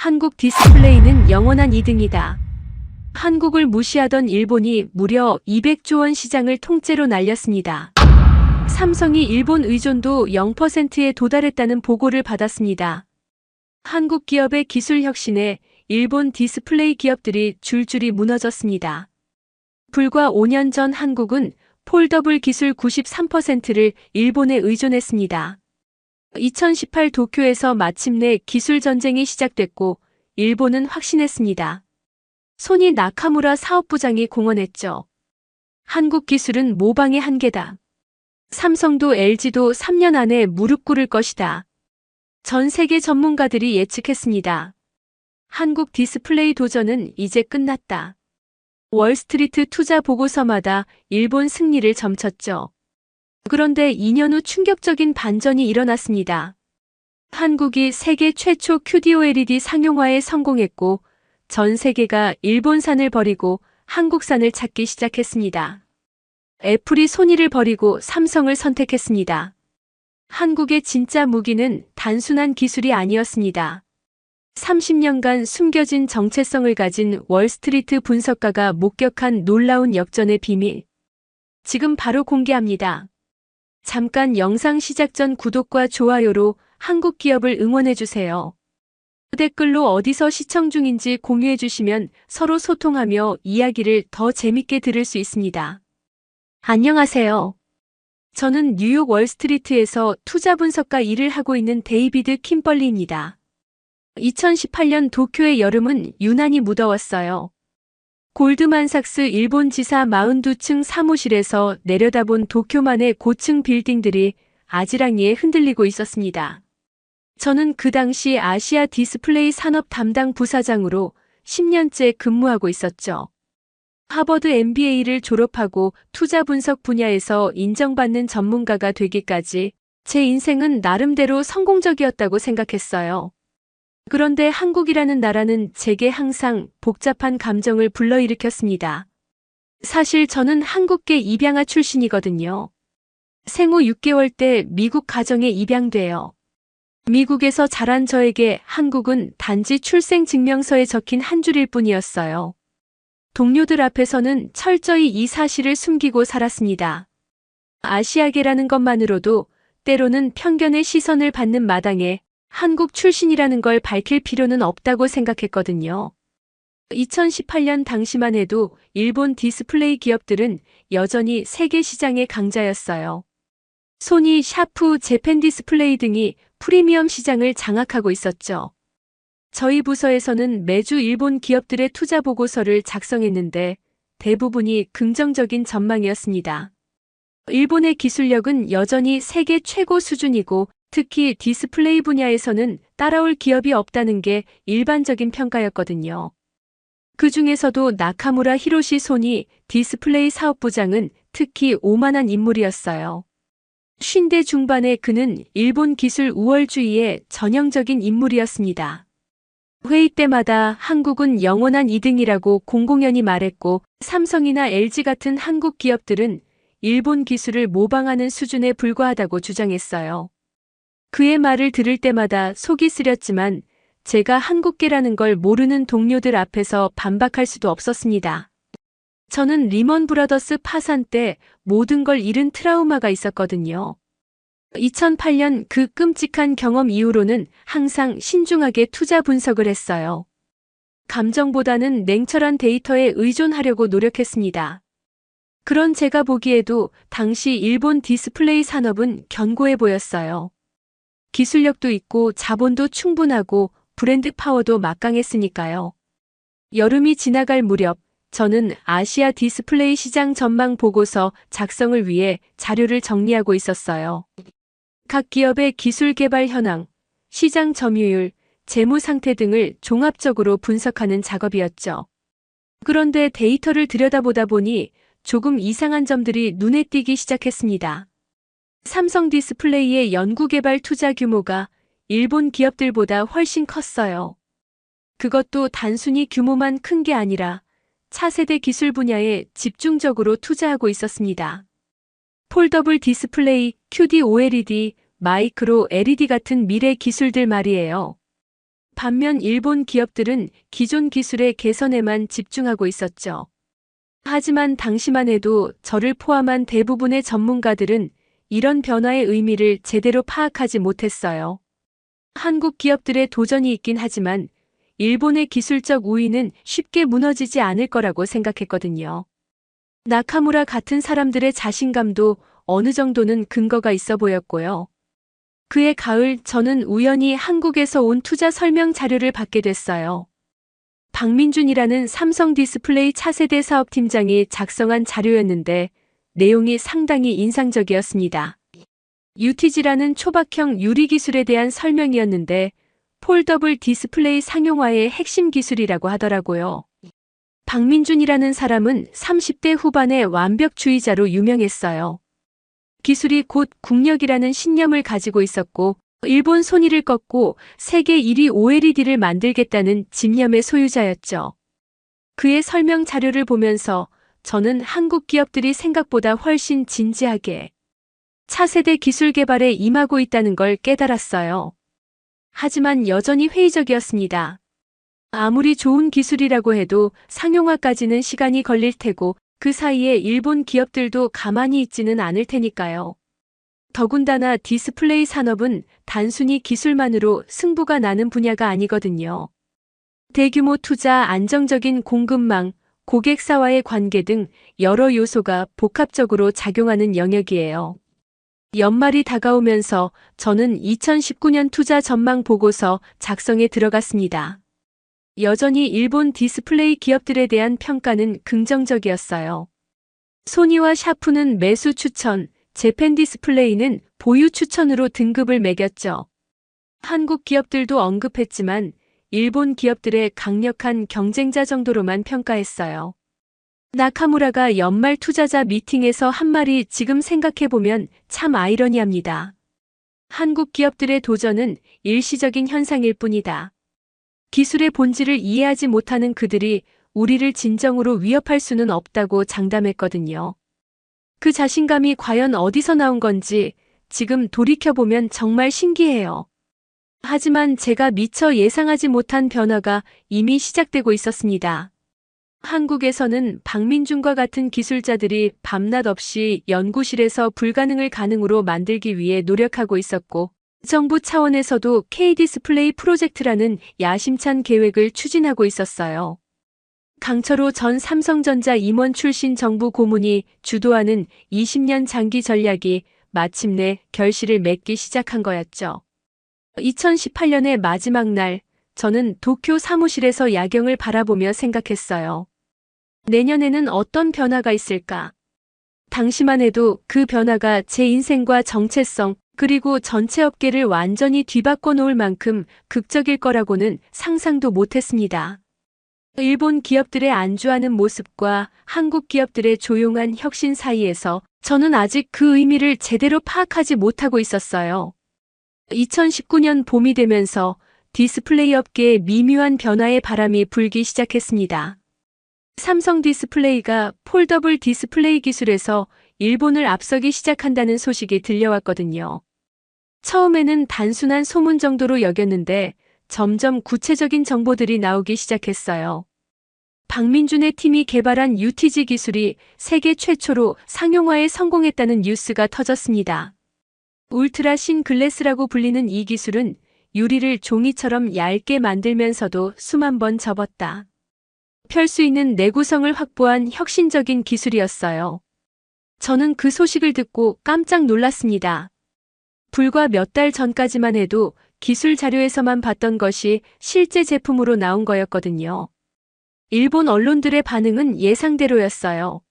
한국 디스플레이는 영원한 2등이다. 한국을 무시하던 일본이 무려 200조 원 시장을 통째로 날렸습니다. 삼성이 일본 의존도 0%에 도달했다는 보고를 받았습니다. 한국 기업의 기술 혁신에 일본 디스플레이 기업들이 줄줄이 무너졌습니다. 불과 5년 전 한국은 폴더블 기술 93%를 일본에 의존했습니다. 2018 도쿄에서 마침내 기술 전쟁이 시작됐고 일본은 확신했습니다. 소니 나카무라 사업부장이 공언했죠. 한국 기술은 모방의 한계다. 삼성도 LG도 3년 안에 무릎 꿇을 것이다. 전 세계 전문가들이 예측했습니다. 한국 디스플레이 도전은 이제 끝났다. 월스트리트 투자 보고서마다 일본 승리를 점쳤죠. 그런데 2년 후 충격적인 반전이 일어났습니다. 한국이 세계 최초 QD-OLED 상용화에 성공했고 전 세계가 일본산을 버리고 한국산을 찾기 시작했습니다. 애플이 소니를 버리고 삼성을 선택했습니다. 한국의 진짜 무기는 단순한 기술이 아니었습니다. 30년간 숨겨진 정체성을 가진 월스트리트 분석가가 목격한 놀라운 역전의 비밀. 지금 바로 공개합니다. 잠깐 영상 시작 전 구독과 좋아요로 한국 기업을 응원해주세요. 댓글로 어디서 시청 중인지 공유해주시면 서로 소통하며 이야기를 더 재밌게 들을 수 있습니다. 안녕하세요. 저는 뉴욕 월스트리트에서 투자 분석가 일을 하고 있는 데이비드 킴벌리입니다. 2018년 도쿄의 여름은 유난히 무더웠어요. 골드만삭스 일본 지사 42층 사무실에서 내려다본 도쿄만의 고층 빌딩들이 아지랑이에 흔들리고 있었습니다. 저는 그 당시 아시아 디스플레이 산업 담당 부사장으로 10년째 근무하고 있었죠. 하버드 MBA를 졸업하고 투자 분석 분야에서 인정받는 전문가가 되기까지 제 인생은 나름대로 성공적이었다고 생각했어요. 그런데 한국이라는 나라는 제게 항상 복잡한 감정을 불러일으켰습니다. 사실 저는 한국계 입양아 출신이거든요. 생후 6개월 때 미국 가정에 입양돼요. 미국에서 자란 저에게 한국은 단지 출생증명서에 적힌 한 줄일 뿐이었어요. 동료들 앞에서는 철저히 이 사실을 숨기고 살았습니다. 아시아계라는 것만으로도 때로는 편견의 시선을 받는 마당에 한국 출신이라는 걸 밝힐 필요는 없다고 생각했거든요. 2018년 당시만 해도 일본 디스플레이 기업들은 여전히 세계 시장의 강자였어요. 소니, 샤프, 재팬 디스플레이 등이 프리미엄 시장을 장악하고 있었죠. 저희 부서에서는 매주 일본 기업들의 투자 보고서를 작성했는데 대부분이 긍정적인 전망이었습니다. 일본의 기술력은 여전히 세계 최고 수준이고 특히 디스플레이 분야에서는 따라올 기업이 없다는 게 일반적인 평가였거든요. 그 중에서도 나카무라 히로시 소니 디스플레이 사업부장은 특히 오만한 인물이었어요. 50대 중반의 그는 일본 기술 우월주의의 전형적인 인물이었습니다. 회의 때마다 한국은 영원한 2등이라고 공공연히 말했고 삼성이나 LG 같은 한국 기업들은 일본 기술을 모방하는 수준에 불과하다고 주장했어요. 그의 말을 들을 때마다 속이 쓰렸지만 제가 한국계라는 걸 모르는 동료들 앞에서 반박할 수도 없었습니다. 저는 리먼 브라더스 파산 때 모든 걸 잃은 트라우마가 있었거든요. 2008년 그 끔찍한 경험 이후로는 항상 신중하게 투자 분석을 했어요. 감정보다는 냉철한 데이터에 의존하려고 노력했습니다. 그런 제가 보기에도 당시 일본 디스플레이 산업은 견고해 보였어요. 기술력도 있고 자본도 충분하고 브랜드 파워도 막강했으니까요. 여름이 지나갈 무렵 저는 아시아 디스플레이 시장 전망 보고서 작성을 위해 자료를 정리하고 있었어요. 각 기업의 기술 개발 현황, 시장 점유율, 재무 상태 등을 종합적으로 분석하는 작업이었죠. 그런데 데이터를 들여다보다 보니 조금 이상한 점들이 눈에 띄기 시작했습니다. 삼성 디스플레이의 연구개발 투자 규모가 일본 기업들보다 훨씬 컸어요. 그것도 단순히 규모만 큰 게 아니라 차세대 기술 분야에 집중적으로 투자하고 있었습니다. 폴더블 디스플레이, QD-OLED, 마이크로 LED 같은 미래 기술들 말이에요. 반면 일본 기업들은 기존 기술의 개선에만 집중하고 있었죠. 하지만 당시만 해도 저를 포함한 대부분의 전문가들은 이런 변화의 의미를 제대로 파악하지 못했어요. 한국 기업들의 도전이 있긴 하지만 일본의 기술적 우위는 쉽게 무너지지 않을 거라고 생각했거든요. 나카무라 같은 사람들의 자신감도 어느 정도는 근거가 있어 보였고요. 그해 가을 저는 우연히 한국에서 온 투자 설명 자료를 받게 됐어요. 박민준이라는 삼성 디스플레이 차세대 사업팀장이 작성한 자료였는데 내용이 상당히 인상적이었습니다. UTG라는 초박형 유리 기술에 대한 설명이었는데 폴더블 디스플레이 상용화의 핵심 기술이라고 하더라고요. 박민준이라는 사람은 30대 후반의 완벽주의자로 유명했어요. 기술이 곧 국력이라는 신념을 가지고 있었고 일본 손이를 꺾고 세계 1위 OLED를 만들겠다는 집념의 소유자였죠. 그의 설명 자료를 보면서 저는 한국 기업들이 생각보다 훨씬 진지하게 차세대 기술 개발에 임하고 있다는 걸 깨달았어요. 하지만 여전히 회의적이었습니다. 아무리 좋은 기술이라고 해도 상용화까지는 시간이 걸릴 테고 그 사이에 일본 기업들도 가만히 있지는 않을 테니까요. 더군다나 디스플레이 산업은 단순히 기술만으로 승부가 나는 분야가 아니거든요. 대규모 투자, 안정적인 공급망, 고객사와의 관계 등 여러 요소가 복합적으로 작용하는 영역이에요. 연말이 다가오면서 저는 2019년 투자 전망 보고서 작성에 들어갔습니다. 여전히 일본 디스플레이 기업들에 대한 평가는 긍정적이었어요. 소니와 샤프는 매수 추천, 재팬 디스플레이는 보유 추천으로 등급을 매겼죠. 한국 기업들도 언급했지만 일본 기업들의 강력한 경쟁자 정도로만 평가했어요. 나카무라가 연말 투자자 미팅에서 한 말이 지금 생각해보면 참 아이러니합니다. 한국 기업들의 도전은 일시적인 현상일 뿐이다. 기술의 본질을 이해하지 못하는 그들이 우리를 진정으로 위협할 수는 없다고 장담했거든요. 그 자신감이 과연 어디서 나온 건지 지금 돌이켜보면 정말 신기해요. 하지만 제가 미처 예상하지 못한 변화가 이미 시작되고 있었습니다. 한국에서는 박민준과 같은 기술자들이 밤낮 없이 연구실에서 불가능을 가능으로 만들기 위해 노력하고 있었고, 정부 차원에서도 K-디스플레이 프로젝트라는 야심찬 계획을 추진하고 있었어요. 강철호 전 삼성전자 임원 출신 정부 고문이 주도하는 20년 장기 전략이 마침내 결실을 맺기 시작한 거였죠. 2018년의 마지막 날, 저는 도쿄 사무실에서 야경을 바라보며 생각했어요. 내년에는 어떤 변화가 있을까? 당시만 해도 그 변화가 제 인생과 정체성, 그리고 전체 업계를 완전히 뒤바꿔 놓을 만큼 극적일 거라고는 상상도 못했습니다. 일본 기업들의 안주하는 모습과 한국 기업들의 조용한 혁신 사이에서 저는 아직 그 의미를 제대로 파악하지 못하고 있었어요. 2019년 봄이 되면서 디스플레이 업계에 미묘한 변화의 바람이 불기 시작했습니다. 삼성 디스플레이가 폴더블 디스플레이 기술에서 일본을 앞서기 시작한다는 소식이 들려왔거든요. 처음에는 단순한 소문 정도로 여겼는데 점점 구체적인 정보들이 나오기 시작했어요. 박민준의 팀이 개발한 UTG 기술이 세계 최초로 상용화에 성공했다는 뉴스가 터졌습니다. 울트라 신 글래스라고 불리는 이 기술은 유리를 종이처럼 얇게 만들면서도 수만 번 접었다 펼 수 있는 내구성을 확보한 혁신적인 기술이었어요. 저는 그 소식을 듣고 깜짝 놀랐습니다. 불과 몇 달 전까지만 해도 기술 자료에서만 봤던 것이 실제 제품으로 나온 거였거든요. 일본 언론들의 반응은 예상대로였어요.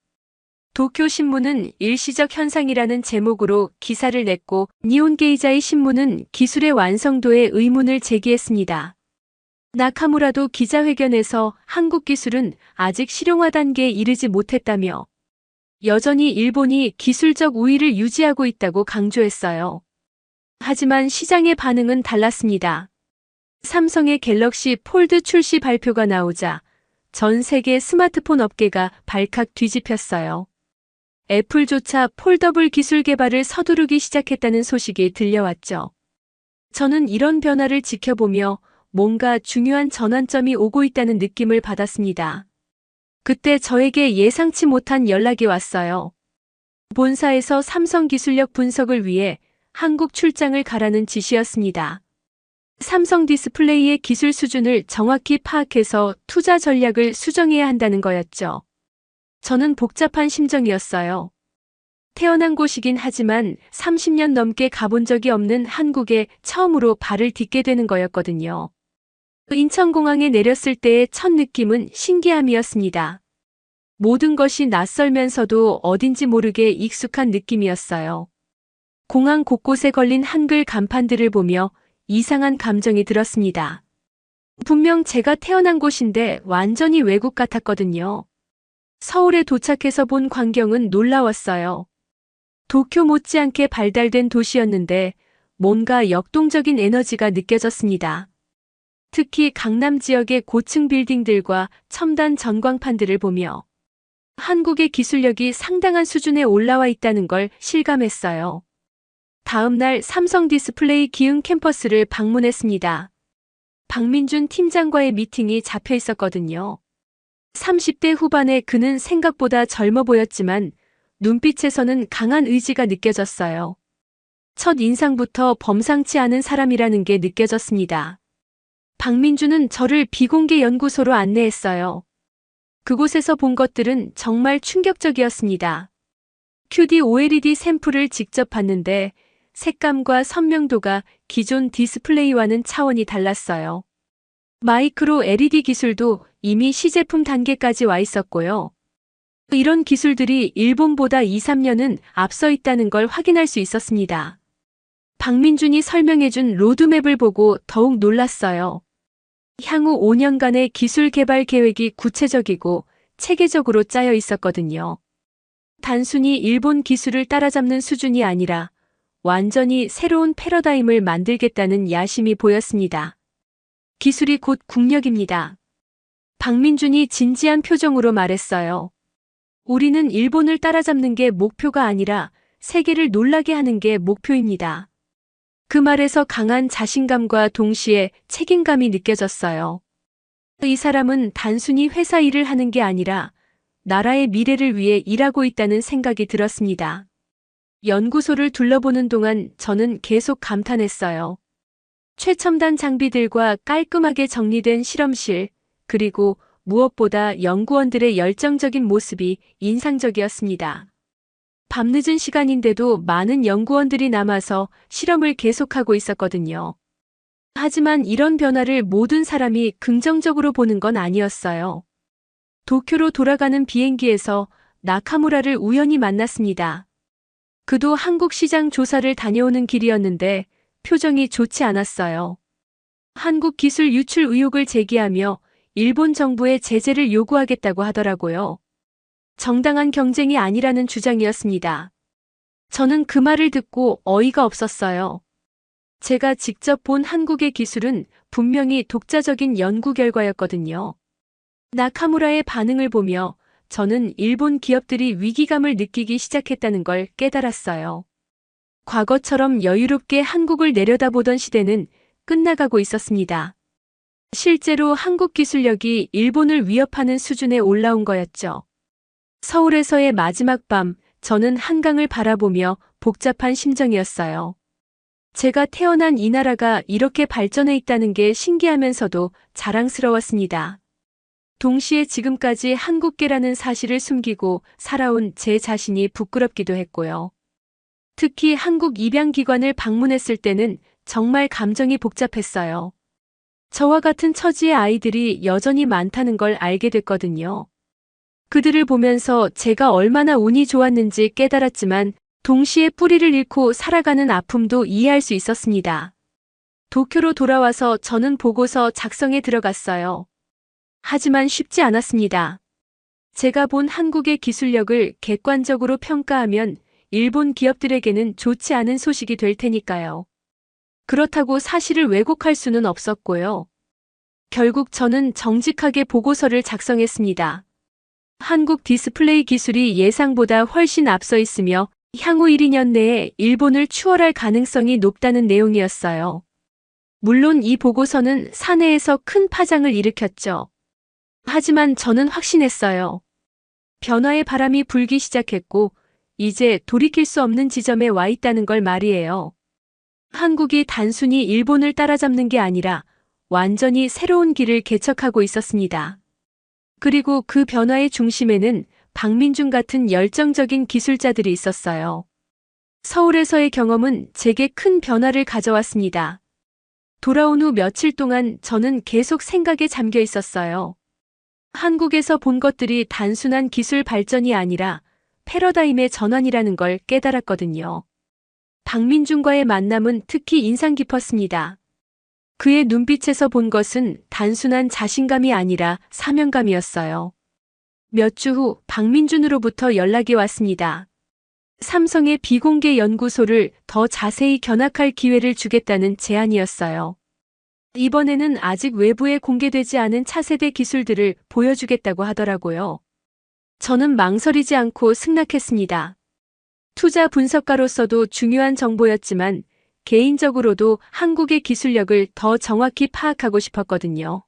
도쿄 신문은 일시적 현상이라는 제목으로 기사를 냈고 니혼게이자이 신문은 기술의 완성도에 의문을 제기했습니다. 나카무라도 기자회견에서 한국 기술은 아직 실용화 단계에 이르지 못했다며 여전히 일본이 기술적 우위를 유지하고 있다고 강조했어요. 하지만 시장의 반응은 달랐습니다. 삼성의 갤럭시 폴드 출시 발표가 나오자 전 세계 스마트폰 업계가 발칵 뒤집혔어요. 애플조차 폴더블 기술 개발을 서두르기 시작했다는 소식이 들려왔죠. 저는 이런 변화를 지켜보며 뭔가 중요한 전환점이 오고 있다는 느낌을 받았습니다. 그때 저에게 예상치 못한 연락이 왔어요. 본사에서 삼성 기술력 분석을 위해 한국 출장을 가라는 지시였습니다. 삼성 디스플레이의 기술 수준을 정확히 파악해서 투자 전략을 수정해야 한다는 거였죠. 저는 복잡한 심정이었어요. 태어난 곳이긴 하지만 30년 넘게 가본 적이 없는 한국에 처음으로 발을 딛게 되는 거였거든요. 인천공항에 내렸을 때의 첫 느낌은 신기함이었습니다. 모든 것이 낯설면서도 어딘지 모르게 익숙한 느낌이었어요. 공항 곳곳에 걸린 한글 간판들을 보며 이상한 감정이 들었습니다. 분명 제가 태어난 곳인데 완전히 외국 같았거든요. 서울에 도착해서 본 광경은 놀라웠어요. 도쿄 못지않게 발달된 도시였는데 뭔가 역동적인 에너지가 느껴졌습니다. 특히 강남 지역의 고층 빌딩들과 첨단 전광판들을 보며 한국의 기술력이 상당한 수준에 올라와 있다는 걸 실감했어요. 다음 날 삼성 디스플레이 기흥 캠퍼스를 방문했습니다. 박민준 팀장과의 미팅이 잡혀 있었거든요. 30대 후반의 그는 생각보다 젊어 보였지만 눈빛에서는 강한 의지가 느껴졌어요. 첫 인상부터 범상치 않은 사람이라는 게 느껴졌습니다. 박민준은 저를 비공개 연구소로 안내했어요. 그곳에서 본 것들은 정말 충격적이었습니다. QD OLED 샘플을 직접 봤는데 색감과 선명도가 기존 디스플레이와는 차원이 달랐어요. 마이크로 LED 기술도 이미 시제품 단계까지 와 있었고요. 이런 기술들이 일본보다 2, 3년은 앞서 있다는 걸 확인할 수 있었습니다. 박민준이 설명해준 로드맵을 보고 더욱 놀랐어요. 향후 5년간의 기술 개발 계획이 구체적이고 체계적으로 짜여 있었거든요. 단순히 일본 기술을 따라잡는 수준이 아니라 완전히 새로운 패러다임을 만들겠다는 야심이 보였습니다. 기술이 곧 국력입니다. 박민준이 진지한 표정으로 말했어요. 우리는 일본을 따라잡는 게 목표가 아니라 세계를 놀라게 하는 게 목표입니다. 그 말에서 강한 자신감과 동시에 책임감이 느껴졌어요. 이 사람은 단순히 회사 일을 하는 게 아니라 나라의 미래를 위해 일하고 있다는 생각이 들었습니다. 연구소를 둘러보는 동안 저는 계속 감탄했어요. 최첨단 장비들과 깔끔하게 정리된 실험실, 그리고 무엇보다 연구원들의 열정적인 모습이 인상적이었습니다. 밤늦은 시간인데도 많은 연구원들이 남아서 실험을 계속하고 있었거든요. 하지만 이런 변화를 모든 사람이 긍정적으로 보는 건 아니었어요. 도쿄로 돌아가는 비행기에서 나카무라를 우연히 만났습니다. 그도 한국 시장 조사를 다녀오는 길이었는데 표정이 좋지 않았어요. 한국 기술 유출 의혹을 제기하며 일본 정부의 제재를 요구하겠다고 하더라고요. 정당한 경쟁이 아니라는 주장이었습니다. 저는 그 말을 듣고 어이가 없었어요. 제가 직접 본 한국의 기술은 분명히 독자적인 연구 결과였거든요. 나카무라의 반응을 보며 저는 일본 기업들이 위기감을 느끼기 시작했다는 걸 깨달았어요. 과거처럼 여유롭게 한국을 내려다보던 시대는 끝나가고 있었습니다. 실제로 한국 기술력이 일본을 위협하는 수준에 올라온 거였죠. 서울에서의 마지막 밤, 저는 한강을 바라보며 복잡한 심정이었어요. 제가 태어난 이 나라가 이렇게 발전해 있다는 게 신기하면서도 자랑스러웠습니다. 동시에 지금까지 한국계라는 사실을 숨기고 살아온 제 자신이 부끄럽기도 했고요. 특히 한국 입양기관을 방문했을 때는 정말 감정이 복잡했어요. 저와 같은 처지의 아이들이 여전히 많다는 걸 알게 됐거든요. 그들을 보면서 제가 얼마나 운이 좋았는지 깨달았지만 동시에 뿌리를 잃고 살아가는 아픔도 이해할 수 있었습니다. 도쿄로 돌아와서 저는 보고서 작성에 들어갔어요. 하지만 쉽지 않았습니다. 제가 본 한국의 기술력을 객관적으로 평가하면 일본 기업들에게는 좋지 않은 소식이 될 테니까요. 그렇다고 사실을 왜곡할 수는 없었고요. 결국 저는 정직하게 보고서를 작성했습니다. 한국 디스플레이 기술이 예상보다 훨씬 앞서 있으며 향후 1, 2년 내에 일본을 추월할 가능성이 높다는 내용이었어요. 물론 이 보고서는 사내에서 큰 파장을 일으켰죠. 하지만 저는 확신했어요. 변화의 바람이 불기 시작했고 이제 돌이킬 수 없는 지점에 와 있다는 걸 말이에요. 한국이 단순히 일본을 따라잡는 게 아니라 완전히 새로운 길을 개척하고 있었습니다. 그리고 그 변화의 중심에는 박민준 같은 열정적인 기술자들이 있었어요. 서울에서의 경험은 제게 큰 변화를 가져왔습니다. 돌아온 후 며칠 동안 저는 계속 생각에 잠겨 있었어요. 한국에서 본 것들이 단순한 기술 발전이 아니라 패러다임의 전환이라는 걸 깨달았거든요. 박민준과의 만남은 특히 인상 깊었습니다. 그의 눈빛에서 본 것은 단순한 자신감이 아니라 사명감이었어요. 몇 주 후 박민준으로부터 연락이 왔습니다. 삼성의 비공개 연구소를 더 자세히 견학할 기회를 주겠다는 제안이었어요. 이번에는 아직 외부에 공개되지 않은 차세대 기술들을 보여주겠다고 하더라고요. 저는 망설이지 않고 승낙했습니다. 투자 분석가로서도 중요한 정보였지만 개인적으로도 한국의 기술력을 더 정확히 파악하고 싶었거든요.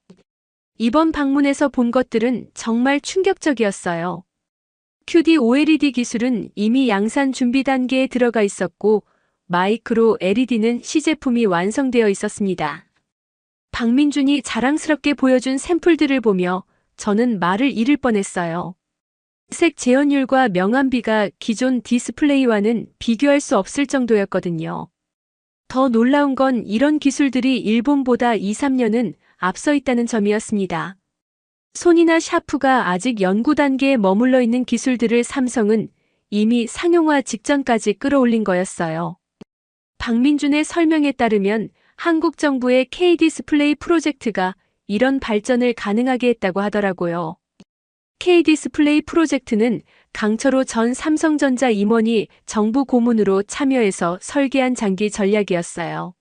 이번 방문에서 본 것들은 정말 충격적이었어요. QD-OLED 기술은 이미 양산 준비 단계에 들어가 있었고 마이크로 LED는 시제품이 완성되어 있었습니다. 박민준이 자랑스럽게 보여준 샘플들을 보며 저는 말을 잃을 뻔했어요. 색 재현율과 명암비가 기존 디스플레이와는 비교할 수 없을 정도였거든요. 더 놀라운 건 이런 기술들이 일본보다 2, 3년은 앞서 있다는 점이었습니다. 소니나 샤프가 아직 연구 단계에 머물러 있는 기술들을 삼성은 이미 상용화 직전까지 끌어올린 거였어요. 박민준의 설명에 따르면 한국 정부의 K-디스플레이 프로젝트가 이런 발전을 가능하게 했다고 하더라고요. K-디스플레이 프로젝트는 강철호 전 삼성전자 임원이 정부 고문으로 참여해서 설계한 장기 전략이었어요.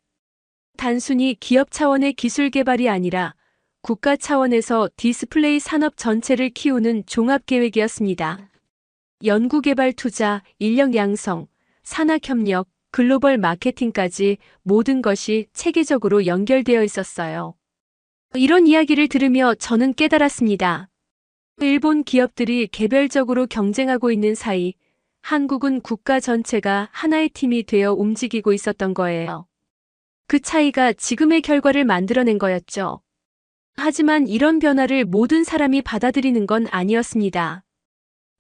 단순히 기업 차원의 기술 개발이 아니라 국가 차원에서 디스플레이 산업 전체를 키우는 종합계획이었습니다. 연구개발 투자, 인력 양성, 산학협력, 글로벌 마케팅까지 모든 것이 체계적으로 연결되어 있었어요. 이런 이야기를 들으며 저는 깨달았습니다. 일본 기업들이 개별적으로 경쟁하고 있는 사이 한국은 국가 전체가 하나의 팀이 되어 움직이고 있었던 거예요. 그 차이가 지금의 결과를 만들어낸 거였죠. 하지만 이런 변화를 모든 사람이 받아들이는 건 아니었습니다.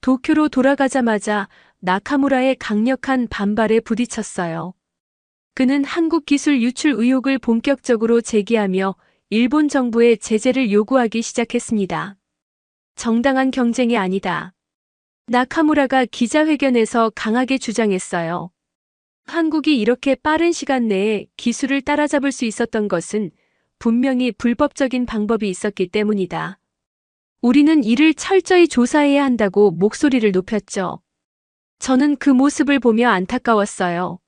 도쿄로 돌아가자마자 나카무라의 강력한 반발에 부딪혔어요. 그는 한국 기술 유출 의혹을 본격적으로 제기하며 일본 정부의 제재를 요구하기 시작했습니다. 정당한 경쟁이 아니다. 나카무라가 기자회견에서 강하게 주장했어요. 한국이 이렇게 빠른 시간 내에 기술을 따라잡을 수 있었던 것은 분명히 불법적인 방법이 있었기 때문이다. 우리는 이를 철저히 조사해야 한다고 목소리를 높였죠. 저는 그 모습을 보며 안타까웠어요.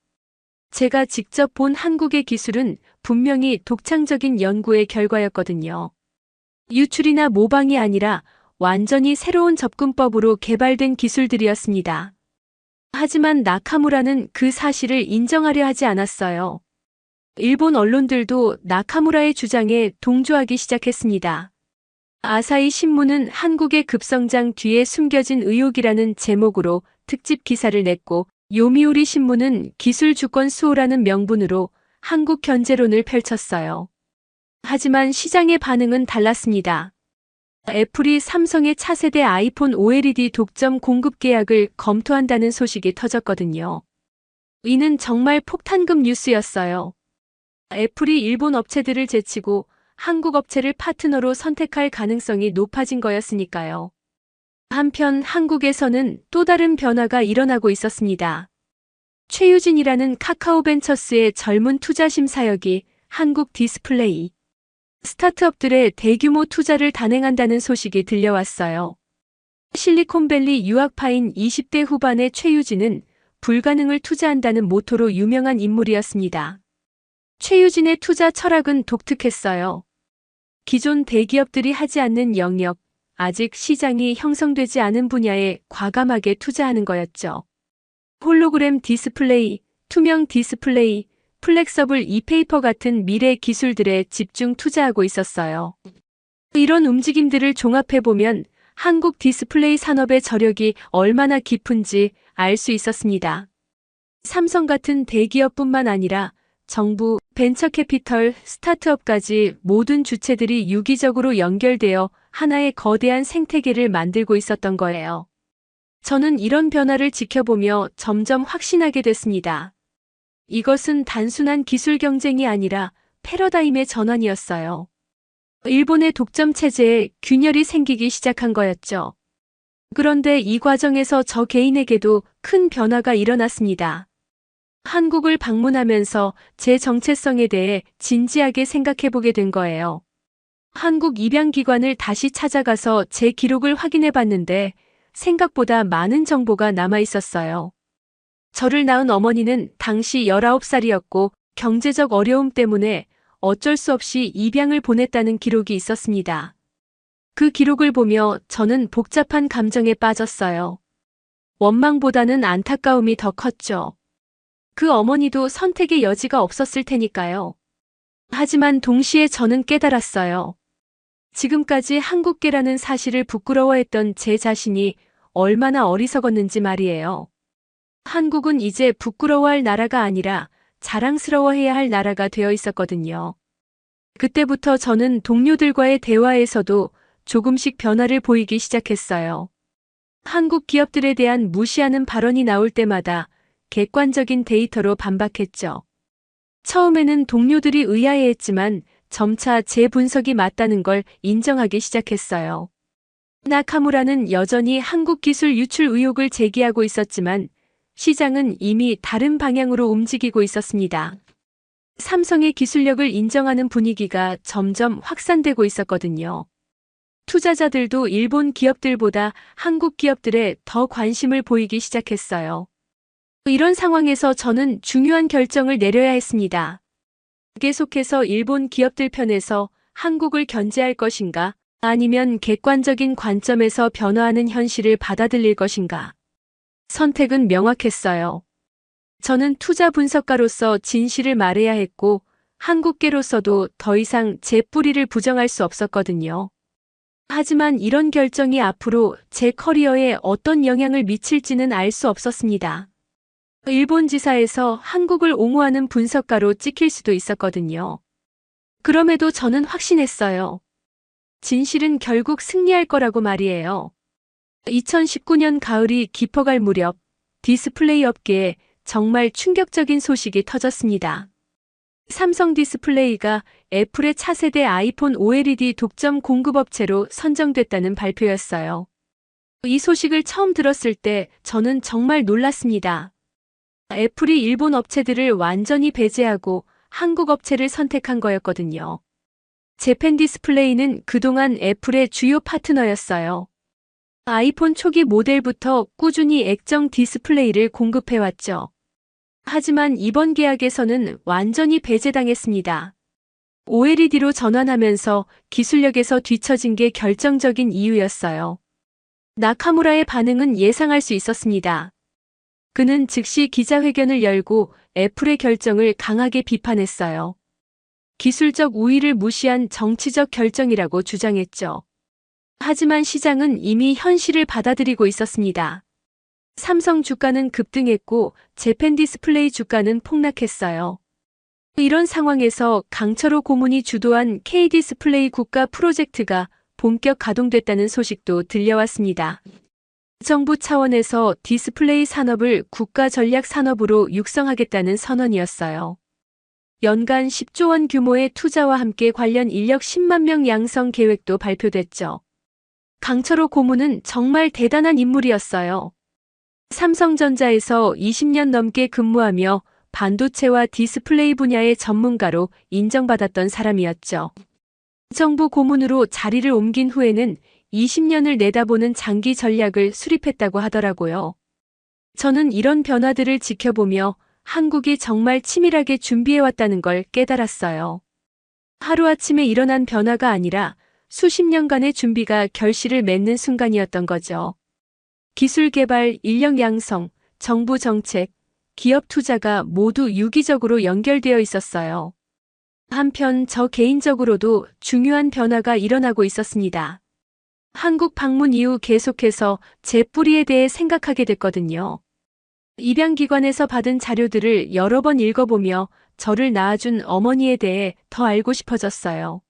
제가 직접 본 한국의 기술은 분명히 독창적인 연구의 결과였거든요. 유출이나 모방이 아니라 완전히 새로운 접근법으로 개발된 기술들이었습니다. 하지만 나카무라는 그 사실을 인정하려 하지 않았어요. 일본 언론들도 나카무라의 주장에 동조하기 시작했습니다. 아사히 신문은 한국의 급성장 뒤에 숨겨진 의혹이라는 제목으로 특집 기사를 냈고 요미우리 신문은 기술 주권 수호라는 명분으로 한국 견제론을 펼쳤어요. 하지만 시장의 반응은 달랐습니다. 애플이 삼성의 차세대 아이폰 OLED 독점 공급 계약을 검토한다는 소식이 터졌거든요. 이는 정말 폭탄급 뉴스였어요. 애플이 일본 업체들을 제치고 한국 업체를 파트너로 선택할 가능성이 높아진 거였으니까요. 한편 한국에서는 또 다른 변화가 일어나고 있었습니다. 최유진이라는 카카오벤처스의 젊은 투자 심사역이 한국 디스플레이 스타트업들의 대규모 투자를 단행한다는 소식이 들려왔어요. 실리콘밸리 유학파인 20대 후반의 최유진은 불가능을 투자한다는 모토로 유명한 인물이었습니다. 최유진의 투자 철학은 독특했어요. 기존 대기업들이 하지 않는 영역, 아직 시장이 형성되지 않은 분야에 과감하게 투자하는 거였죠. 홀로그램 디스플레이, 투명 디스플레이, 플렉서블 이페이퍼 같은 미래 기술들에 집중 투자하고 있었어요. 이런 움직임들을 종합해보면 한국 디스플레이 산업의 저력이 얼마나 깊은지 알 수 있었습니다. 삼성 같은 대기업뿐만 아니라 정부, 벤처캐피털, 스타트업까지 모든 주체들이 유기적으로 연결되어 하나의 거대한 생태계를 만들고 있었던 거예요. 저는 이런 변화를 지켜보며 점점 확신하게 됐습니다. 이것은 단순한 기술 경쟁이 아니라 패러다임의 전환이었어요. 일본의 독점 체제에 균열이 생기기 시작한 거였죠. 그런데 이 과정에서 저 개인에게도 큰 변화가 일어났습니다. 한국을 방문하면서 제 정체성에 대해 진지하게 생각해보게 된 거예요. 한국 입양기관을 다시 찾아가서 제 기록을 확인해 봤는데 생각보다 많은 정보가 남아 있었어요. 저를 낳은 어머니는 당시 19살이었고 경제적 어려움 때문에 어쩔 수 없이 입양을 보냈다는 기록이 있었습니다. 그 기록을 보며 저는 복잡한 감정에 빠졌어요. 원망보다는 안타까움이 더 컸죠. 그 어머니도 선택의 여지가 없었을 테니까요. 하지만 동시에 저는 깨달았어요. 지금까지 한국계라는 사실을 부끄러워했던 제 자신이 얼마나 어리석었는지 말이에요. 한국은 이제 부끄러워할 나라가 아니라 자랑스러워해야 할 나라가 되어 있었거든요. 그때부터 저는 동료들과의 대화에서도 조금씩 변화를 보이기 시작했어요. 한국 기업들에 대한 무시하는 발언이 나올 때마다 객관적인 데이터로 반박했죠. 처음에는 동료들이 의아해했지만 점차 제 분석이 맞다는 걸 인정하기 시작했어요. 나카무라는 여전히 한국 기술 유출 의혹을 제기하고 있었지만 시장은 이미 다른 방향으로 움직이고 있었습니다. 삼성의 기술력을 인정하는 분위기가 점점 확산되고 있었거든요. 투자자들도 일본 기업들보다 한국 기업들에 더 관심을 보이기 시작했어요. 이런 상황에서 저는 중요한 결정을 내려야 했습니다. 계속해서 일본 기업들 편에서 한국을 견제할 것인가, 아니면 객관적인 관점에서 변화하는 현실을 받아들일 것인가. 선택은 명확했어요. 저는 투자 분석가로서 진실을 말해야 했고, 한국계로서도 더 이상 제 뿌리를 부정할 수 없었거든요. 하지만 이런 결정이 앞으로 제 커리어에 어떤 영향을 미칠지는 알 수 없었습니다. 일본 지사에서 한국을 옹호하는 분석가로 찍힐 수도 있었거든요. 그럼에도 저는 확신했어요. 진실은 결국 승리할 거라고 말이에요. 2019년 가을이 깊어갈 무렵 디스플레이 업계에 정말 충격적인 소식이 터졌습니다. 삼성 디스플레이가 애플의 차세대 아이폰 OLED 독점 공급업체로 선정됐다는 발표였어요. 이 소식을 처음 들었을 때 저는 정말 놀랐습니다. 애플이 일본 업체들을 완전히 배제하고 한국 업체를 선택한 거였거든요. 재팬 디스플레이는 그동안 애플의 주요 파트너였어요. 아이폰 초기 모델부터 꾸준히 액정 디스플레이를 공급해왔죠. 하지만 이번 계약에서는 완전히 배제당했습니다. OLED로 전환하면서 기술력에서 뒤처진 게 결정적인 이유였어요. 나카무라의 반응은 예상할 수 있었습니다. 그는 즉시 기자회견을 열고 애플의 결정을 강하게 비판했어요. 기술적 우위를 무시한 정치적 결정이라고 주장했죠. 하지만 시장은 이미 현실을 받아들이고 있었습니다. 삼성 주가는 급등했고 재팬 디스플레이 주가는 폭락했어요. 이런 상황에서 강철호 고문이 주도한 K디스플레이 국가 프로젝트가 본격 가동됐다는 소식도 들려왔습니다. 정부 차원에서 디스플레이 산업을 국가 전략 산업으로 육성하겠다는 선언이었어요. 연간 10조 원 규모의 투자와 함께 관련 인력 10만 명 양성 계획도 발표됐죠. 강철호 고문은 정말 대단한 인물이었어요. 삼성전자에서 20년 넘게 근무하며 반도체와 디스플레이 분야의 전문가로 인정받았던 사람이었죠. 정부 고문으로 자리를 옮긴 후에는 20년을 내다보는 장기 전략을 수립했다고 하더라고요. 저는 이런 변화들을 지켜보며 한국이 정말 치밀하게 준비해왔다는 걸 깨달았어요. 하루아침에 일어난 변화가 아니라 수십 년간의 준비가 결실을 맺는 순간이었던 거죠. 기술 개발, 인력 양성, 정부 정책, 기업 투자가 모두 유기적으로 연결되어 있었어요. 한편 저 개인적으로도 중요한 변화가 일어나고 있었습니다. 한국 방문 이후 계속해서 제 뿌리에 대해 생각하게 됐거든요. 입양기관에서 받은 자료들을 여러 번 읽어보며 저를 낳아준 어머니에 대해 더 알고 싶어졌어요.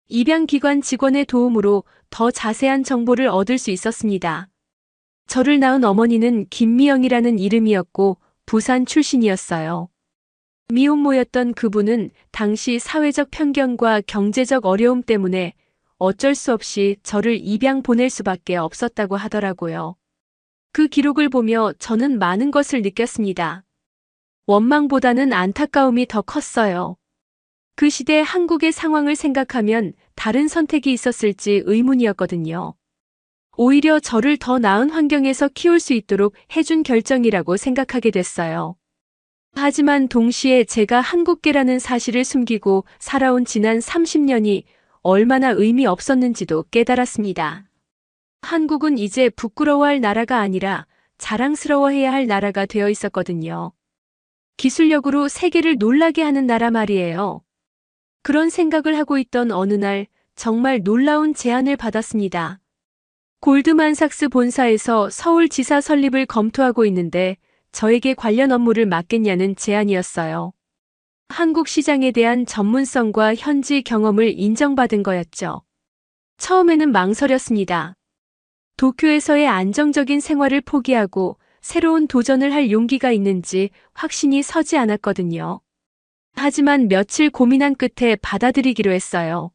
입양기관 직원의 도움으로 더 자세한 정보를 얻을 수 있었습니다. 저를 낳은 어머니는 김미영이라는 이름이었고 부산 출신이었어요. 미혼모였던 그분은 당시 사회적 편견과 경제적 어려움 때문에 어쩔 수 없이 저를 입양 보낼 수밖에 없었다고 하더라고요. 그 기록을 보며 저는 많은 것을 느꼈습니다. 원망보다는 안타까움이 더 컸어요. 그 시대 한국의 상황을 생각하면 다른 선택이 있었을지 의문이었거든요. 오히려 저를 더 나은 환경에서 키울 수 있도록 해준 결정이라고 생각하게 됐어요. 하지만 동시에 제가 한국계라는 사실을 숨기고 살아온 지난 30년이 얼마나 의미 없었는지도 깨달았습니다. 한국은 이제 부끄러워할 나라가 아니라 자랑스러워해야 할 나라가 되어 있었거든요. 기술력으로 세계를 놀라게 하는 나라 말이에요. 그런 생각을 하고 있던 어느 날 정말 놀라운 제안을 받았습니다. 골드만삭스 본사에서 서울지사 설립을 검토하고 있는데 저에게 관련 업무를 맡겠냐는 제안이었어요. 한국 시장에 대한 전문성과 현지 경험을 인정받은 거였죠. 처음에는 망설였습니다. 도쿄에서의 안정적인 생활을 포기하고 새로운 도전을 할 용기가 있는지 확신이 서지 않았거든요. 하지만 며칠 고민한 끝에 받아들이기로 했어요.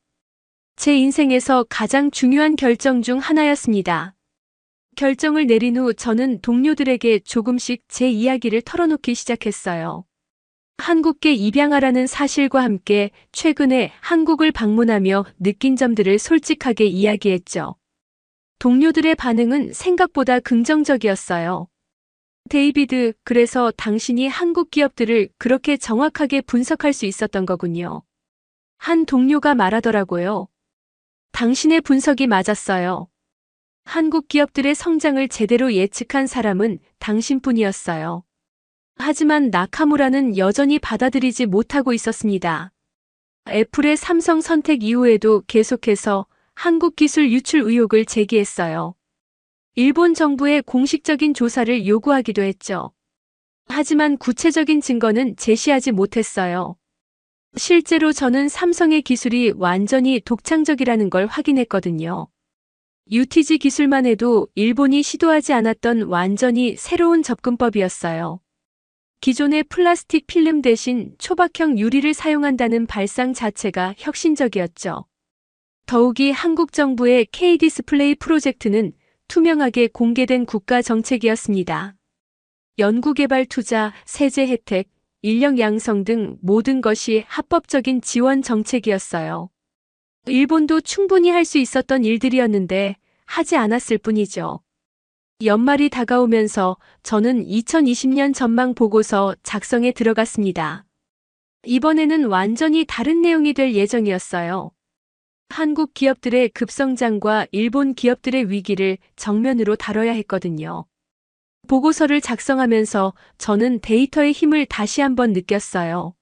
제 인생에서 가장 중요한 결정 중 하나였습니다. 결정을 내린 후 저는 동료들에게 조금씩 제 이야기를 털어놓기 시작했어요. 한국계 입양아라는 사실과 함께 최근에 한국을 방문하며 느낀 점들을 솔직하게 이야기했죠. 동료들의 반응은 생각보다 긍정적이었어요. 데이비드, 그래서 당신이 한국 기업들을 그렇게 정확하게 분석할 수 있었던 거군요. 한 동료가 말하더라고요. 당신의 분석이 맞았어요. 한국 기업들의 성장을 제대로 예측한 사람은 당신뿐이었어요. 하지만 나카무라는 여전히 받아들이지 못하고 있었습니다. 애플의 삼성 선택 이후에도 계속해서 한국 기술 유출 의혹을 제기했어요. 일본 정부의 공식적인 조사를 요구하기도 했죠. 하지만 구체적인 증거는 제시하지 못했어요. 실제로 저는 삼성의 기술이 완전히 독창적이라는 걸 확인했거든요. UTG 기술만 해도 일본이 시도하지 않았던 완전히 새로운 접근법이었어요. 기존의 플라스틱 필름 대신 초박형 유리를 사용한다는 발상 자체가 혁신적이었죠. 더욱이 한국 정부의 K-디스플레이 프로젝트는 투명하게 공개된 국가 정책이었습니다. 연구개발 투자, 세제 혜택, 인력 양성 등 모든 것이 합법적인 지원 정책이었어요. 일본도 충분히 할 수 있었던 일들이었는데 하지 않았을 뿐이죠. 연말이 다가오면서 저는 2020년 전망 보고서 작성에 들어갔습니다. 이번에는 완전히 다른 내용이 될 예정이었어요. 한국 기업들의 급성장과 일본 기업들의 위기를 정면으로 다뤄야 했거든요. 보고서를 작성하면서 저는 데이터의 힘을 다시 한번 느꼈어요.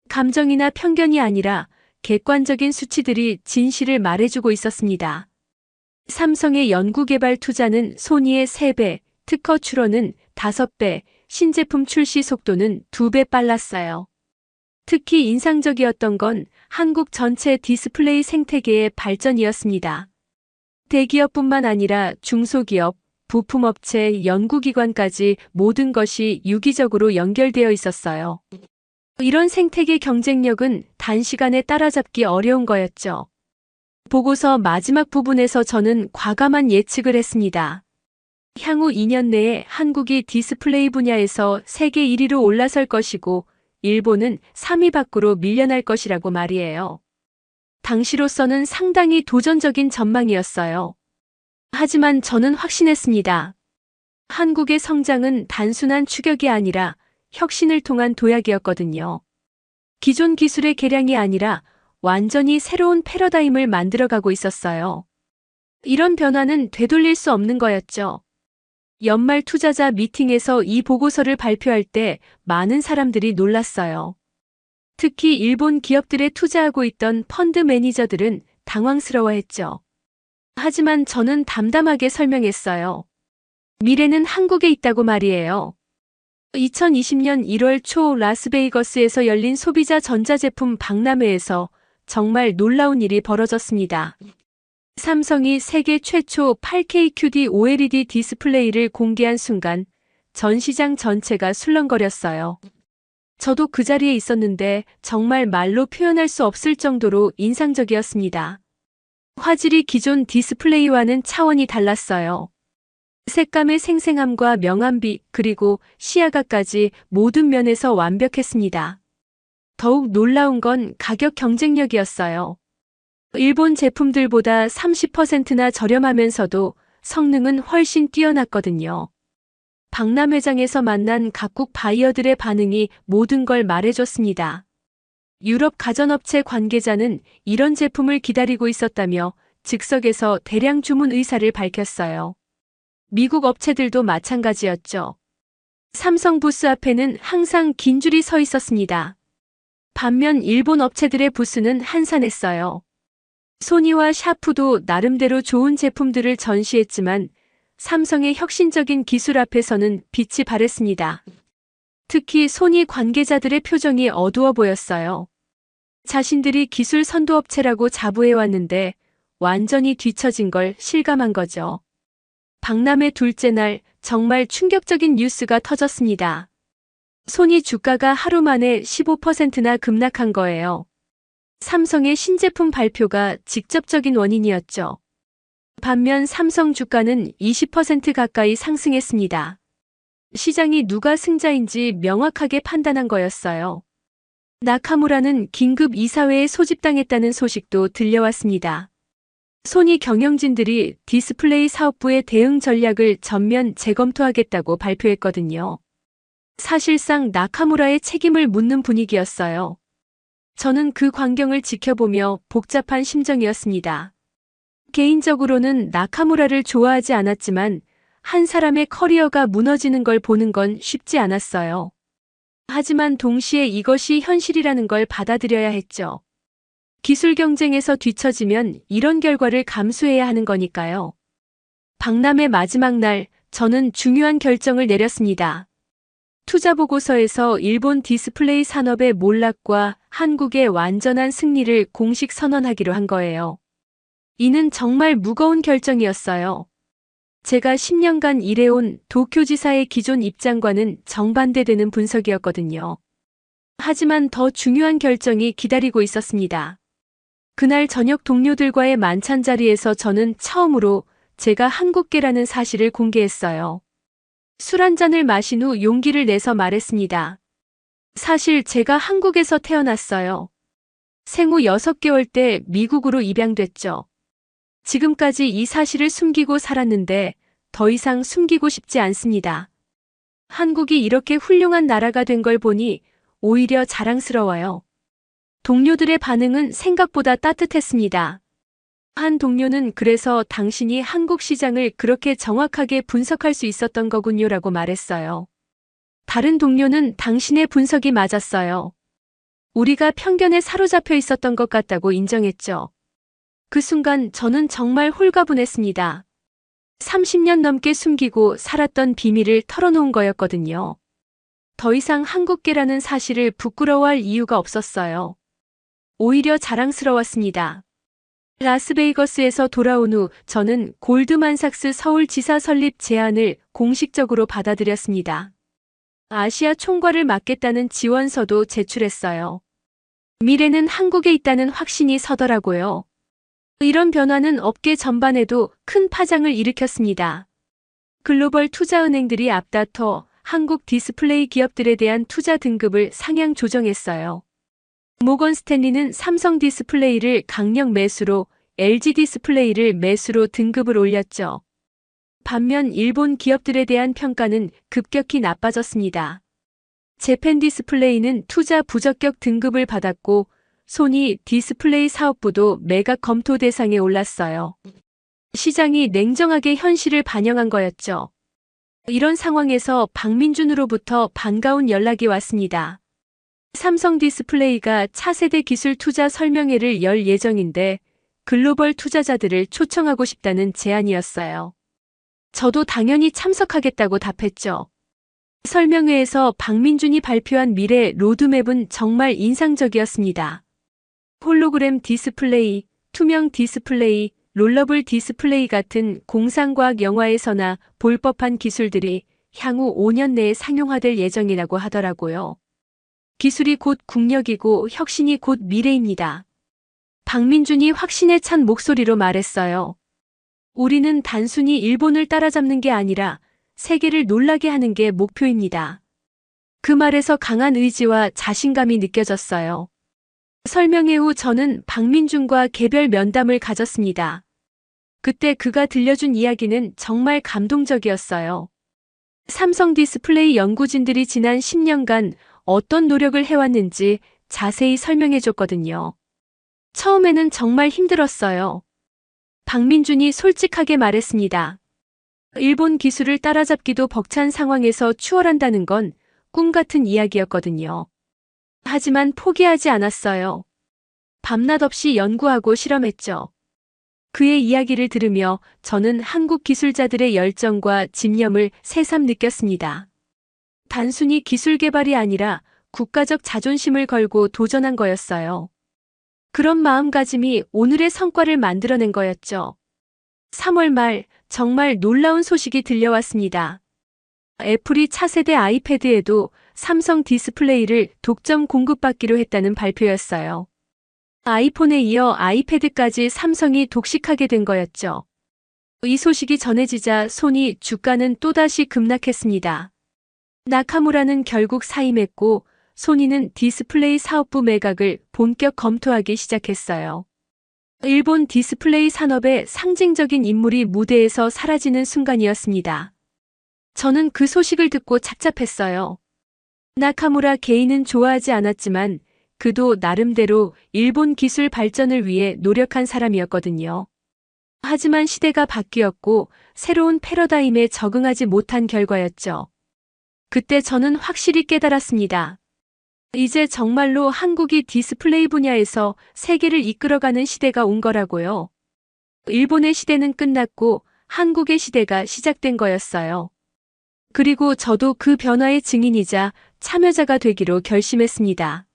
감정이나 편견이 아니라 객관적인 수치들이 진실을 말해주고 있었습니다. 삼성의 연구개발 투자는 소니의 3배, 특허 출원은 5배, 신제품 출시 속도는 2배 빨랐어요. 특히 인상적이었던 건 한국 전체 디스플레이 생태계의 발전이었습니다. 대기업뿐만 아니라 중소기업, 부품업체, 연구기관까지 모든 것이 유기적으로 연결되어 있었어요. 이런 생태계 경쟁력은 단시간에 따라잡기 어려운 거였죠. 보고서 마지막 부분에서 저는 과감한 예측을 했습니다. 향후 2년 내에 한국이 디스플레이 분야에서 세계 1위로 올라설 것이고 일본은 3위 밖으로 밀려날 것이라고 말이에요. 당시로서는 상당히 도전적인 전망이었어요. 하지만 저는 확신했습니다. 한국의 성장은 단순한 추격이 아니라 혁신을 통한 도약이었거든요. 기존 기술의 개량이 아니라 완전히 새로운 패러다임을 만들어가고 있었어요. 이런 변화는 되돌릴 수 없는 거였죠. 연말 투자자 미팅에서 이 보고서를 발표할 때 많은 사람들이 놀랐어요. 특히 일본 기업들에 투자하고 있던 펀드 매니저들은 당황스러워했죠. 하지만 저는 담담하게 설명했어요. 미래는 한국에 있다고 말이에요. 2020년 1월 초 라스베이거스에서 열린 소비자 전자제품 박람회에서 정말 놀라운 일이 벌어졌습니다. 삼성이 세계 최초 8K QD OLED 디스플레이를 공개한 순간 전 시장 전체가 술렁거렸어요. 저도 그 자리에 있었는데 정말 말로 표현할 수 없을 정도로 인상적이었습니다. 화질이 기존 디스플레이와는 차원이 달랐어요. 색감의 생생함과 명암비 그리고 시야각까지 모든 면에서 완벽했습니다. 더욱 놀라운 건 가격 경쟁력이었어요. 일본 제품들보다 30%나 저렴하면서도 성능은 훨씬 뛰어났거든요. 박람회장에서 만난 각국 바이어들의 반응이 모든 걸 말해줬습니다. 유럽 가전업체 관계자는 이런 제품을 기다리고 있었다며 즉석에서 대량 주문 의사를 밝혔어요. 미국 업체들도 마찬가지였죠. 삼성 부스 앞에는 항상 긴 줄이 서 있었습니다. 반면 일본 업체들의 부스는 한산했어요. 소니와 샤프도 나름대로 좋은 제품들을 전시했지만 삼성의 혁신적인 기술 앞에서는 빛이 발했습니다. 특히 소니 관계자들의 표정이 어두워 보였어요. 자신들이 기술 선도업체라고 자부해왔는데 완전히 뒤처진 걸 실감한 거죠. 박람회 둘째 날 정말 충격적인 뉴스가 터졌습니다. 소니 주가가 하루 만에 15%나 급락한 거예요. 삼성의 신제품 발표가 직접적인 원인이었죠. 반면 삼성 주가는 20% 가까이 상승했습니다. 시장이 누가 승자인지 명확하게 판단한 거였어요. 나카무라는 긴급 이사회에 소집당했다는 소식도 들려왔습니다. 소니 경영진들이 디스플레이 사업부의 대응 전략을 전면 재검토하겠다고 발표했거든요. 사실상 나카무라의 책임을 묻는 분위기였어요. 저는 그 광경을 지켜보며 복잡한 심정이었습니다. 개인적으로는 나카무라를 좋아하지 않았지만 한 사람의 커리어가 무너지는 걸 보는 건 쉽지 않았어요. 하지만 동시에 이것이 현실이라는 걸 받아들여야 했죠. 기술 경쟁에서 뒤처지면 이런 결과를 감수해야 하는 거니까요. 박람회 마지막 날, 저는 중요한 결정을 내렸습니다. 투자 보고서에서 일본 디스플레이 산업의 몰락과 한국의 완전한 승리를 공식 선언하기로 한 거예요. 이는 정말 무거운 결정이었어요. 제가 10년간 일해온 도쿄지사의 기존 입장과는 정반대되는 분석이었거든요. 하지만 더 중요한 결정이 기다리고 있었습니다. 그날 저녁 동료들과의 만찬 자리에서 저는 처음으로 제가 한국계라는 사실을 공개했어요. 술 한 잔을 마신 후 용기를 내서 말했습니다. 사실 제가 한국에서 태어났어요. 생후 6개월 때 미국으로 입양됐죠. 지금까지 이 사실을 숨기고 살았는데 더 이상 숨기고 싶지 않습니다. 한국이 이렇게 훌륭한 나라가 된 걸 보니 오히려 자랑스러워요. 동료들의 반응은 생각보다 따뜻했습니다. 한 동료는 그래서 당신이 한국 시장을 그렇게 정확하게 분석할 수 있었던 거군요라고 말했어요. 다른 동료는 당신의 분석이 맞았어요. 우리가 편견에 사로잡혀 있었던 것 같다고 인정했죠. 그 순간 저는 정말 홀가분했습니다. 30년 넘게 숨기고 살았던 비밀을 털어놓은 거였거든요. 더 이상 한국계라는 사실을 부끄러워할 이유가 없었어요. 오히려 자랑스러웠습니다. 라스베이거스에서 돌아온 후 저는 골드만삭스 서울지사 설립 제안을 공식적으로 받아들였습니다. 아시아 총괄을 맡겠다는 지원서도 제출했어요. 미래는 한국에 있다는 확신이 서더라고요. 이런 변화는 업계 전반에도 큰 파장을 일으켰습니다. 글로벌 투자은행들이 앞다퉈 한국 디스플레이 기업들에 대한 투자 등급을 상향 조정했어요. 모건 스탠리는 삼성 디스플레이를 강력 매수로, LG 디스플레이를 매수로 등급을 올렸죠. 반면 일본 기업들에 대한 평가는 급격히 나빠졌습니다. 재팬 디스플레이는 투자 부적격 등급을 받았고 소니 디스플레이 사업부도 매각 검토 대상에 올랐어요. 시장이 냉정하게 현실을 반영한 거였죠. 이런 상황에서 박민준으로부터 반가운 연락이 왔습니다. 삼성 디스플레이가 차세대 기술 투자 설명회를 열 예정인데 글로벌 투자자들을 초청하고 싶다는 제안이었어요. 저도 당연히 참석하겠다고 답했죠. 설명회에서 박민준이 발표한 미래 로드맵은 정말 인상적이었습니다. 홀로그램 디스플레이, 투명 디스플레이, 롤러블 디스플레이 같은 공상과학 영화에서나 볼 법한 기술들이 향후 5년 내에 상용화될 예정이라고 하더라고요. 기술이 곧 국력이고 혁신이 곧 미래입니다. 박민준이 확신에 찬 목소리로 말했어요. 우리는 단순히 일본을 따라잡는 게 아니라 세계를 놀라게 하는 게 목표입니다. 그 말에서 강한 의지와 자신감이 느껴졌어요. 설명회 후 저는 박민준과 개별 면담을 가졌습니다. 그때 그가 들려준 이야기는 정말 감동적이었어요. 삼성 디스플레이 연구진들이 지난 10년간 어떤 노력을 해왔는지 자세히 설명해줬거든요. 처음에는 정말 힘들었어요. 박민준이 솔직하게 말했습니다. 일본 기술을 따라잡기도 벅찬 상황에서 추월한다는 건 꿈 같은 이야기였거든요. 하지만 포기하지 않았어요. 밤낮 없이 연구하고 실험했죠. 그의 이야기를 들으며 저는 한국 기술자들의 열정과 집념을 새삼 느꼈습니다. 단순히 기술 개발이 아니라 국가적 자존심을 걸고 도전한 거였어요. 그런 마음가짐이 오늘의 성과를 만들어낸 거였죠. 3월 말 정말 놀라운 소식이 들려왔습니다. 애플이 차세대 아이패드에도 삼성 디스플레이를 독점 공급받기로 했다는 발표였어요. 아이폰에 이어 아이패드까지 삼성이 독식하게 된 거였죠. 이 소식이 전해지자 소니 주가는 또다시 급락했습니다. 나카무라는 결국 사임했고 소니는 디스플레이 사업부 매각을 본격 검토하기 시작했어요. 일본 디스플레이 산업의 상징적인 인물이 무대에서 사라지는 순간이었습니다. 저는 그 소식을 듣고 착잡했어요. 나카무라 개인은 좋아하지 않았지만 그도 나름대로 일본 기술 발전을 위해 노력한 사람이었거든요. 하지만 시대가 바뀌었고 새로운 패러다임에 적응하지 못한 결과였죠. 그때 저는 확실히 깨달았습니다. 이제 정말로 한국이 디스플레이 분야에서 세계를 이끌어가는 시대가 온 거라고요. 일본의 시대는 끝났고 한국의 시대가 시작된 거였어요. 그리고 저도 그 변화의 증인이자 참여자가 되기로 결심했습니다.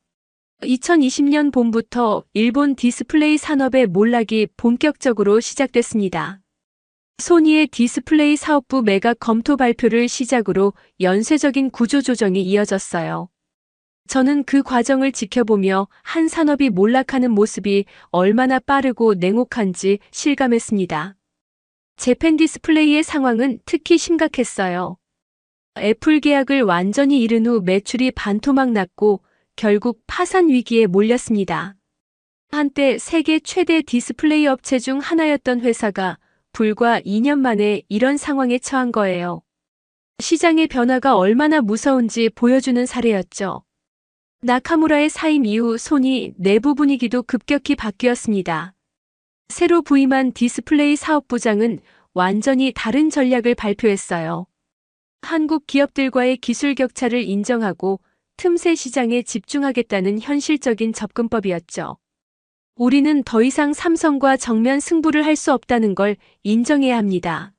2020년 봄부터 일본 디스플레이 산업의 몰락이 본격적으로 시작됐습니다. 소니의 디스플레이 사업부 매각 검토 발표를 시작으로 연쇄적인 구조조정이 이어졌어요. 저는 그 과정을 지켜보며 한 산업이 몰락하는 모습이 얼마나 빠르고 냉혹한지 실감했습니다. 재팬 디스플레이의 상황은 특히 심각했어요. 애플 계약을 완전히 잃은 후 매출이 반토막 났고 결국 파산 위기에 몰렸습니다. 한때 세계 최대 디스플레이 업체 중 하나였던 회사가 불과 2년 만에 이런 상황에 처한 거예요. 시장의 변화가 얼마나 무서운지 보여주는 사례였죠. 나카무라의 사임 이후 소니 내부 분위기도 급격히 바뀌었습니다. 새로 부임한 디스플레이 사업부장은 완전히 다른 전략을 발표했어요. 한국 기업들과의 기술 격차를 인정하고 틈새 시장에 집중하겠다는 현실적인 접근법이었죠. 우리는 더 이상 삼성과 정면 승부를 할 수 없다는 걸 인정해야 합니다.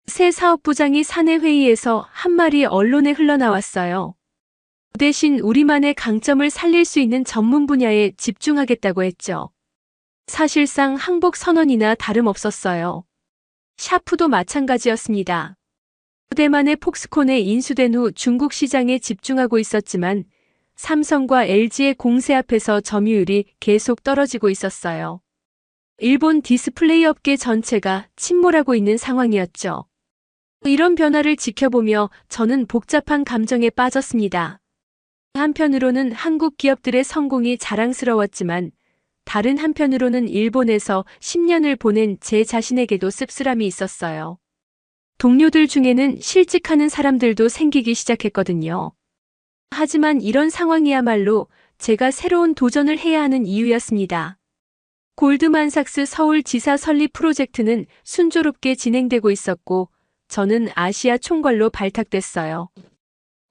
새 사업부장이 사내 회의에서 한 말이 언론에 흘러나왔어요. 대신 우리만의 강점을 살릴 수 있는 전문 분야에 집중하겠다고 했죠. 사실상 항복 선언이나 다름없었어요. 샤프도 마찬가지였습니다. 그대만의 폭스콘에 인수된 후 중국 시장에 집중하고 있었지만 삼성과 LG의 공세 앞에서 점유율이 계속 떨어지고 있었어요. 일본 디스플레이 업계 전체가 침몰하고 있는 상황이었죠. 이런 변화를 지켜보며 저는 복잡한 감정에 빠졌습니다. 한편으로는 한국 기업들의 성공이 자랑스러웠지만 다른 한편으로는 일본에서 10년을 보낸 제 자신에게도 씁쓸함이 있었어요. 동료들 중에는 실직하는 사람들도 생기기 시작했거든요. 하지만 이런 상황이야말로 제가 새로운 도전을 해야 하는 이유였습니다. 골드만삭스 서울 지사 설립 프로젝트는 순조롭게 진행되고 있었고 저는 아시아 총괄로 발탁됐어요.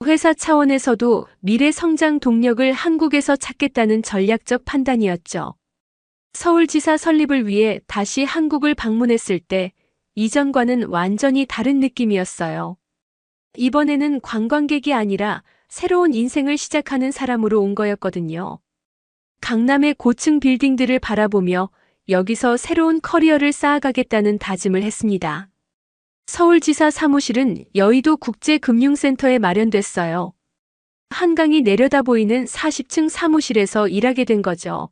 회사 차원에서도 미래 성장 동력을 한국에서 찾겠다는 전략적 판단이었죠. 서울지사 설립을 위해 다시 한국을 방문했을 때 이전과는 완전히 다른 느낌이었어요. 이번에는 관광객이 아니라 새로운 인생을 시작하는 사람으로 온 거였거든요. 강남의 고층 빌딩들을 바라보며 여기서 새로운 커리어를 쌓아가겠다는 다짐을 했습니다. 서울지사 사무실은 여의도 국제금융센터에 마련됐어요. 한강이 내려다 보이는 40층 사무실에서 일하게 된 거죠.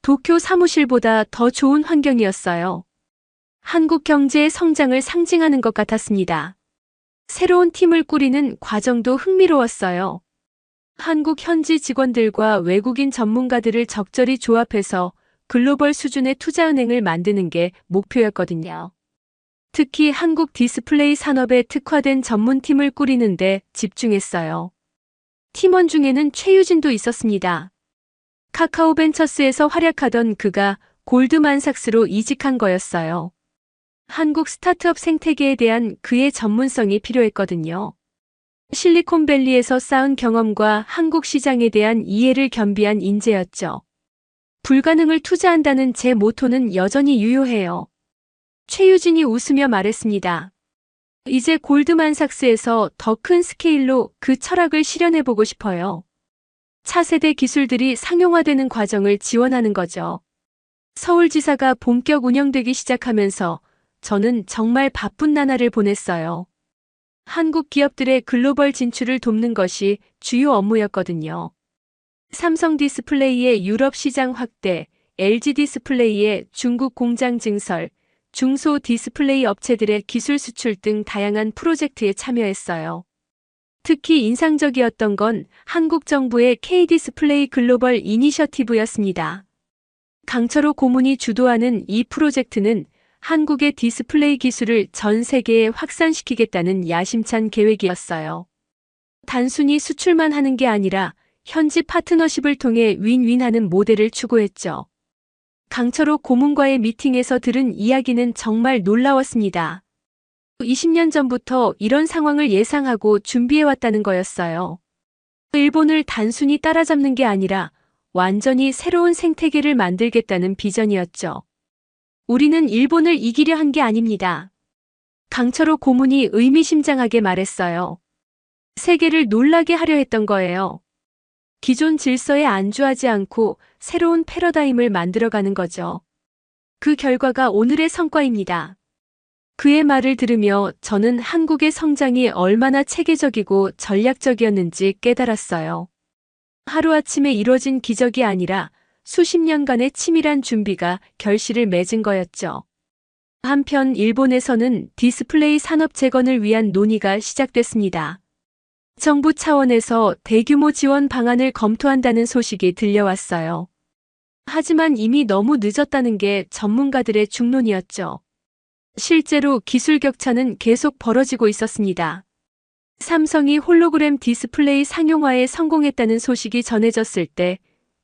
도쿄 사무실보다 더 좋은 환경이었어요. 한국 경제의 성장을 상징하는 것 같았습니다. 새로운 팀을 꾸리는 과정도 흥미로웠어요. 한국 현지 직원들과 외국인 전문가들을 적절히 조합해서 글로벌 수준의 투자은행을 만드는 게 목표였거든요. 특히 한국 디스플레이 산업에 특화된 전문팀을 꾸리는데 집중했어요. 팀원 중에는 최유진도 있었습니다. 카카오벤처스에서 활약하던 그가 골드만삭스로 이직한 거였어요. 한국 스타트업 생태계에 대한 그의 전문성이 필요했거든요. 실리콘밸리에서 쌓은 경험과 한국 시장에 대한 이해를 겸비한 인재였죠. 불가능을 투자한다는 제 모토는 여전히 유효해요. 최유진이 웃으며 말했습니다. 이제 골드만삭스에서 더 큰 스케일로 그 철학을 실현해보고 싶어요. 차세대 기술들이 상용화되는 과정을 지원하는 거죠. 서울지사가 본격 운영되기 시작하면서 저는 정말 바쁜 나날을 보냈어요. 한국 기업들의 글로벌 진출을 돕는 것이 주요 업무였거든요. 삼성 디스플레이의 유럽 시장 확대, LG 디스플레이의 중국 공장 증설, 중소 디스플레이 업체들의 기술 수출 등 다양한 프로젝트에 참여했어요. 특히 인상적이었던 건 한국 정부의 K-디스플레이 글로벌 이니셔티브였습니다. 강철호 고문이 주도하는 이 프로젝트는 한국의 디스플레이 기술을 전 세계에 확산시키겠다는 야심찬 계획이었어요. 단순히 수출만 하는 게 아니라 현지 파트너십을 통해 윈윈하는 모델을 추구했죠. 강철호 고문과의 미팅에서 들은 이야기는 정말 놀라웠습니다. 20년 전부터 이런 상황을 예상하고 준비해왔다는 거였어요. 일본을 단순히 따라잡는 게 아니라 완전히 새로운 생태계를 만들겠다는 비전이었죠. 우리는 일본을 이기려 한 게 아닙니다. 강철호 고문이 의미심장하게 말했어요. 세계를 놀라게 하려 했던 거예요. 기존 질서에 안주하지 않고 새로운 패러다임을 만들어가는 거죠. 그 결과가 오늘의 성과입니다. 그의 말을 들으며 저는 한국의 성장이 얼마나 체계적이고 전략적이었는지 깨달았어요. 하루아침에 이뤄진 기적이 아니라 수십 년간의 치밀한 준비가 결실을 맺은 거였죠. 한편 일본에서는 디스플레이 산업 재건을 위한 논의가 시작됐습니다. 정부 차원에서 대규모 지원 방안을 검토한다는 소식이 들려왔어요. 하지만 이미 너무 늦었다는 게 전문가들의 중론이었죠. 실제로 기술 격차는 계속 벌어지고 있었습니다. 삼성이 홀로그램 디스플레이 상용화에 성공했다는 소식이 전해졌을 때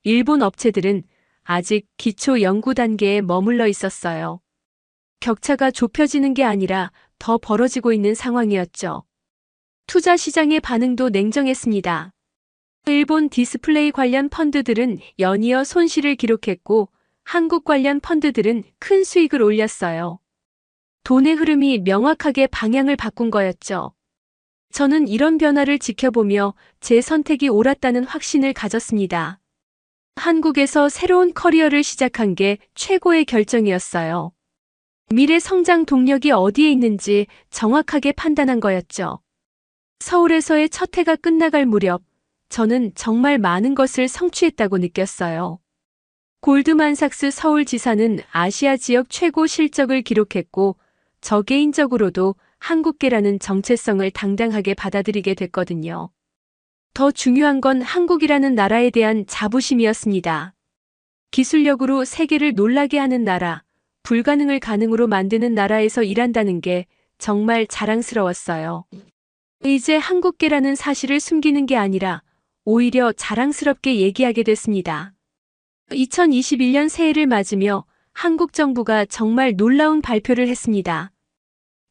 일본 업체들은 아직 기초 연구 단계에 머물러 있었어요. 격차가 좁혀지는 게 아니라 더 벌어지고 있는 상황이었죠. 투자 시장의 반응도 냉정했습니다. 일본 디스플레이 관련 펀드들은 연이어 손실을 기록했고 한국 관련 펀드들은 큰 수익을 올렸어요. 돈의 흐름이 명확하게 방향을 바꾼 거였죠. 저는 이런 변화를 지켜보며 제 선택이 옳았다는 확신을 가졌습니다. 한국에서 새로운 커리어를 시작한 게 최고의 결정이었어요. 미래 성장 동력이 어디에 있는지 정확하게 판단한 거였죠. 서울에서의 첫 해가 끝나갈 무렵 저는 정말 많은 것을 성취했다고 느꼈어요. 골드만삭스 서울지사는 아시아 지역 최고 실적을 기록했고 저 개인적으로도 한국계라는 정체성을 당당하게 받아들이게 됐거든요. 더 중요한 건 한국이라는 나라에 대한 자부심이었습니다. 기술력으로 세계를 놀라게 하는 나라, 불가능을 가능으로 만드는 나라에서 일한다는 게 정말 자랑스러웠어요. 이제 한국계라는 사실을 숨기는 게 아니라 오히려 자랑스럽게 얘기하게 됐습니다. 2021년 새해를 맞으며 한국 정부가 정말 놀라운 발표를 했습니다.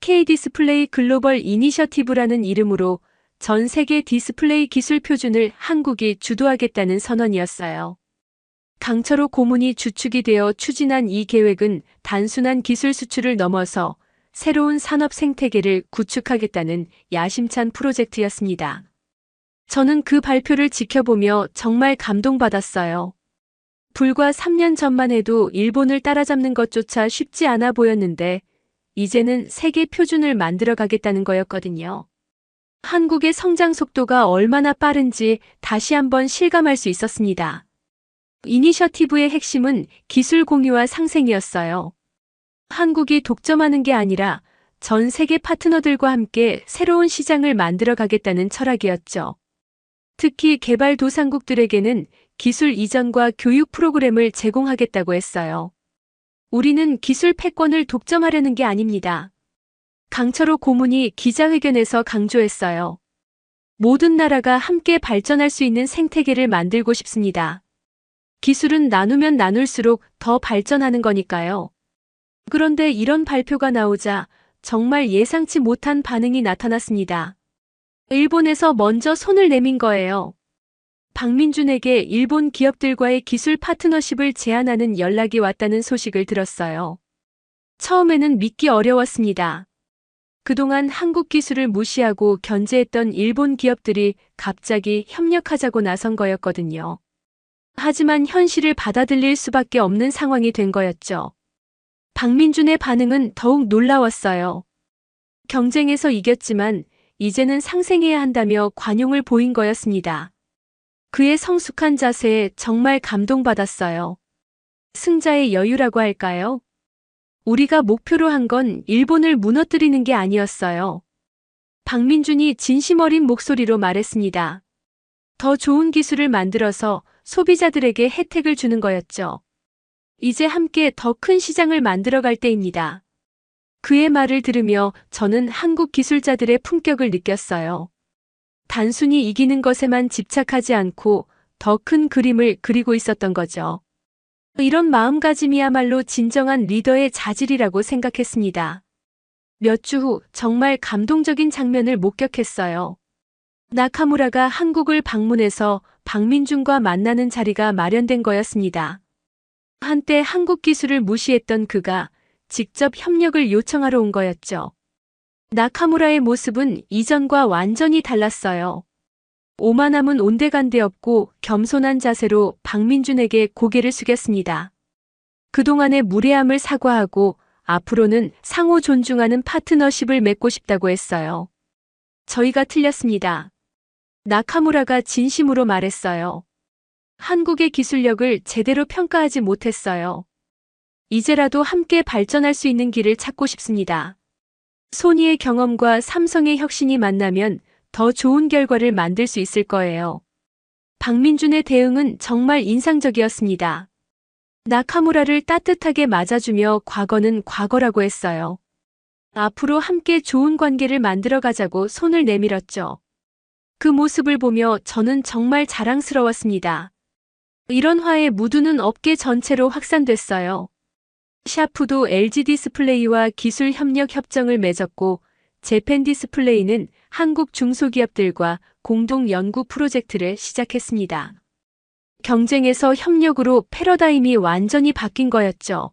K-디스플레이 글로벌 이니셔티브라는 이름으로 전 세계 디스플레이 기술 표준을 한국이 주도하겠다는 선언이었어요. 강철호 고문이 주축이 되어 추진한 이 계획은 단순한 기술 수출을 넘어서 새로운 산업 생태계를 구축하겠다는 야심찬 프로젝트였습니다. 저는 그 발표를 지켜보며 정말 감동받았어요. 불과 3년 전만 해도 일본을 따라잡는 것조차 쉽지 않아 보였는데 이제는 세계 표준을 만들어 가겠다는 거였거든요. 한국의 성장 속도가 얼마나 빠른지 다시 한번 실감할 수 있었습니다. 이니셔티브의 핵심은 기술 공유와 상생이었어요. 한국이 독점하는 게 아니라 전 세계 파트너들과 함께 새로운 시장을 만들어 가겠다는 철학이었죠. 특히 개발도상국들에게는 기술 이전과 교육 프로그램을 제공하겠다고 했어요. 우리는 기술 패권을 독점하려는 게 아닙니다. 강철호 고문이 기자회견에서 강조했어요. 모든 나라가 함께 발전할 수 있는 생태계를 만들고 싶습니다. 기술은 나누면 나눌수록 더 발전하는 거니까요. 그런데 이런 발표가 나오자 정말 예상치 못한 반응이 나타났습니다. 일본에서 먼저 손을 내민 거예요. 박민준에게 일본 기업들과의 기술 파트너십을 제안하는 연락이 왔다는 소식을 들었어요. 처음에는 믿기 어려웠습니다. 그동안 한국 기술을 무시하고 견제했던 일본 기업들이 갑자기 협력하자고 나선 거였거든요. 하지만 현실을 받아들일 수밖에 없는 상황이 된 거였죠. 박민준의 반응은 더욱 놀라웠어요. 경쟁에서 이겼지만 이제는 상생해야 한다며 관용을 보인 거였습니다. 그의 성숙한 자세에 정말 감동받았어요. 승자의 여유라고 할까요? 우리가 목표로 한 건 일본을 무너뜨리는 게 아니었어요. 박민준이 진심 어린 목소리로 말했습니다. 더 좋은 기술을 만들어서 소비자들에게 혜택을 주는 거였죠. 이제 함께 더 큰 시장을 만들어갈 때입니다. 그의 말을 들으며 저는 한국 기술자들의 품격을 느꼈어요. 단순히 이기는 것에만 집착하지 않고 더 큰 그림을 그리고 있었던 거죠. 이런 마음가짐이야말로 진정한 리더의 자질이라고 생각했습니다. 몇 주 후 정말 감동적인 장면을 목격했어요. 나카무라가 한국을 방문해서 박민준과 만나는 자리가 마련된 거였습니다. 한때 한국 기술을 무시했던 그가 직접 협력을 요청하러 온 거였죠. 나카무라의 모습은 이전과 완전히 달랐어요. 오만함은 온데간데 없고 겸손한 자세로 박민준에게 고개를 숙였습니다. 그동안의 무례함을 사과하고 앞으로는 상호 존중하는 파트너십을 맺고 싶다고 했어요. 저희가 틀렸습니다. 나카무라가 진심으로 말했어요. 한국의 기술력을 제대로 평가하지 못했어요. 이제라도 함께 발전할 수 있는 길을 찾고 싶습니다. 소니의 경험과 삼성의 혁신이 만나면 더 좋은 결과를 만들 수 있을 거예요. 박민준의 대응은 정말 인상적이었습니다. 나카무라를 따뜻하게 맞아주며 과거는 과거라고 했어요. 앞으로 함께 좋은 관계를 만들어 가자고 손을 내밀었죠. 그 모습을 보며 저는 정말 자랑스러웠습니다. 이런 화해 무드는 업계 전체로 확산됐어요. 샤프도 LG 디스플레이와 기술 협력 협정을 맺었고 재팬 디스플레이는 한국 중소기업들과 공동 연구 프로젝트를 시작했습니다. 경쟁에서 협력으로 패러다임이 완전히 바뀐 거였죠.